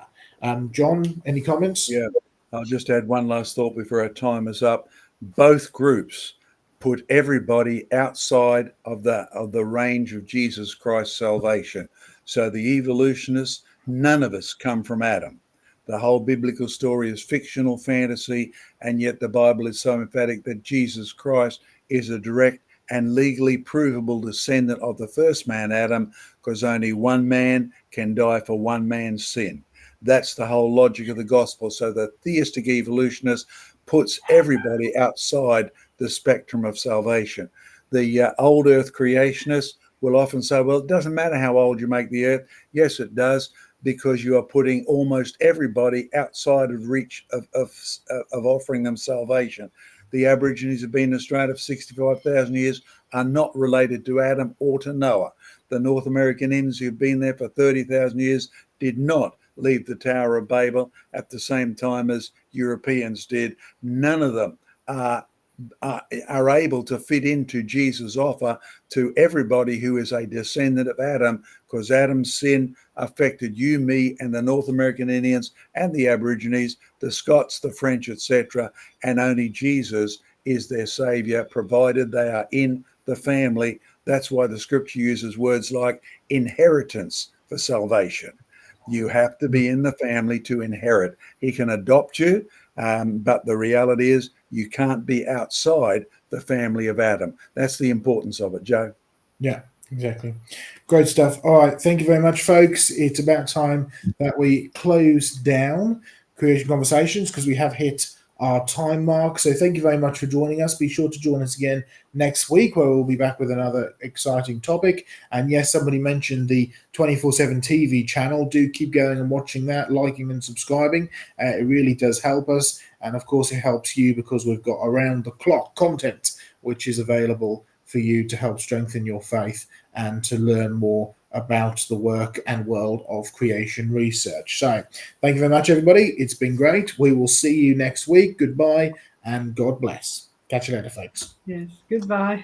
John, any comments? Yeah, I'll just add one last thought before our time is up. Both groups put everybody outside of the range of Jesus Christ's salvation. So the evolutionists, none of us come from Adam. The whole biblical story is fictional fantasy, and yet the Bible is so emphatic that Jesus Christ is a direct and legally provable descendant of the first man, Adam, because only one man can die for one man's sin. That's the whole logic of the gospel. So the theistic evolutionist puts everybody outside the spectrum of salvation. The old earth creationists will often say, well, it doesn't matter how old you make the earth. Yes, it does, because you are putting almost everybody outside of reach of offering them salvation. The Aborigines have been in Australia for 65,000 years, are not related to Adam or to Noah. The North American Indians who've been there for 30,000 years did not leave the Tower of Babel at the same time as Europeans did. None of them are able to fit into Jesus' offer to everybody who is a descendant of Adam, because Adam's sin affected you, me, and the North American Indians and the Aborigines, the Scots, the French, etc., and only Jesus is their savior, provided they are in the family. That's why the scripture uses words like inheritance for salvation. You have to be in the family to inherit. He can adopt you, but the reality is you can't be outside the family of Adam. That's the importance of it, Joe. Yeah, exactly. Great stuff. All right. Thank you very much, folks. It's about time that we close down Creation Conversations, because we have hit our time mark. So thank you very much for joining us. Be sure to join us again next week, where we'll be back with another exciting topic. And yes, somebody mentioned the 24/7 TV channel. Do keep going and watching that, liking and subscribing. It really does help us. And of course, it helps you because we've got around the clock content, which is available for you to help strengthen your faith and to learn more about the work and world of creation research. So thank you very much, everybody. It's been great. We will see you next week. Goodbye and God bless. Catch you later, folks. Yes. Goodbye.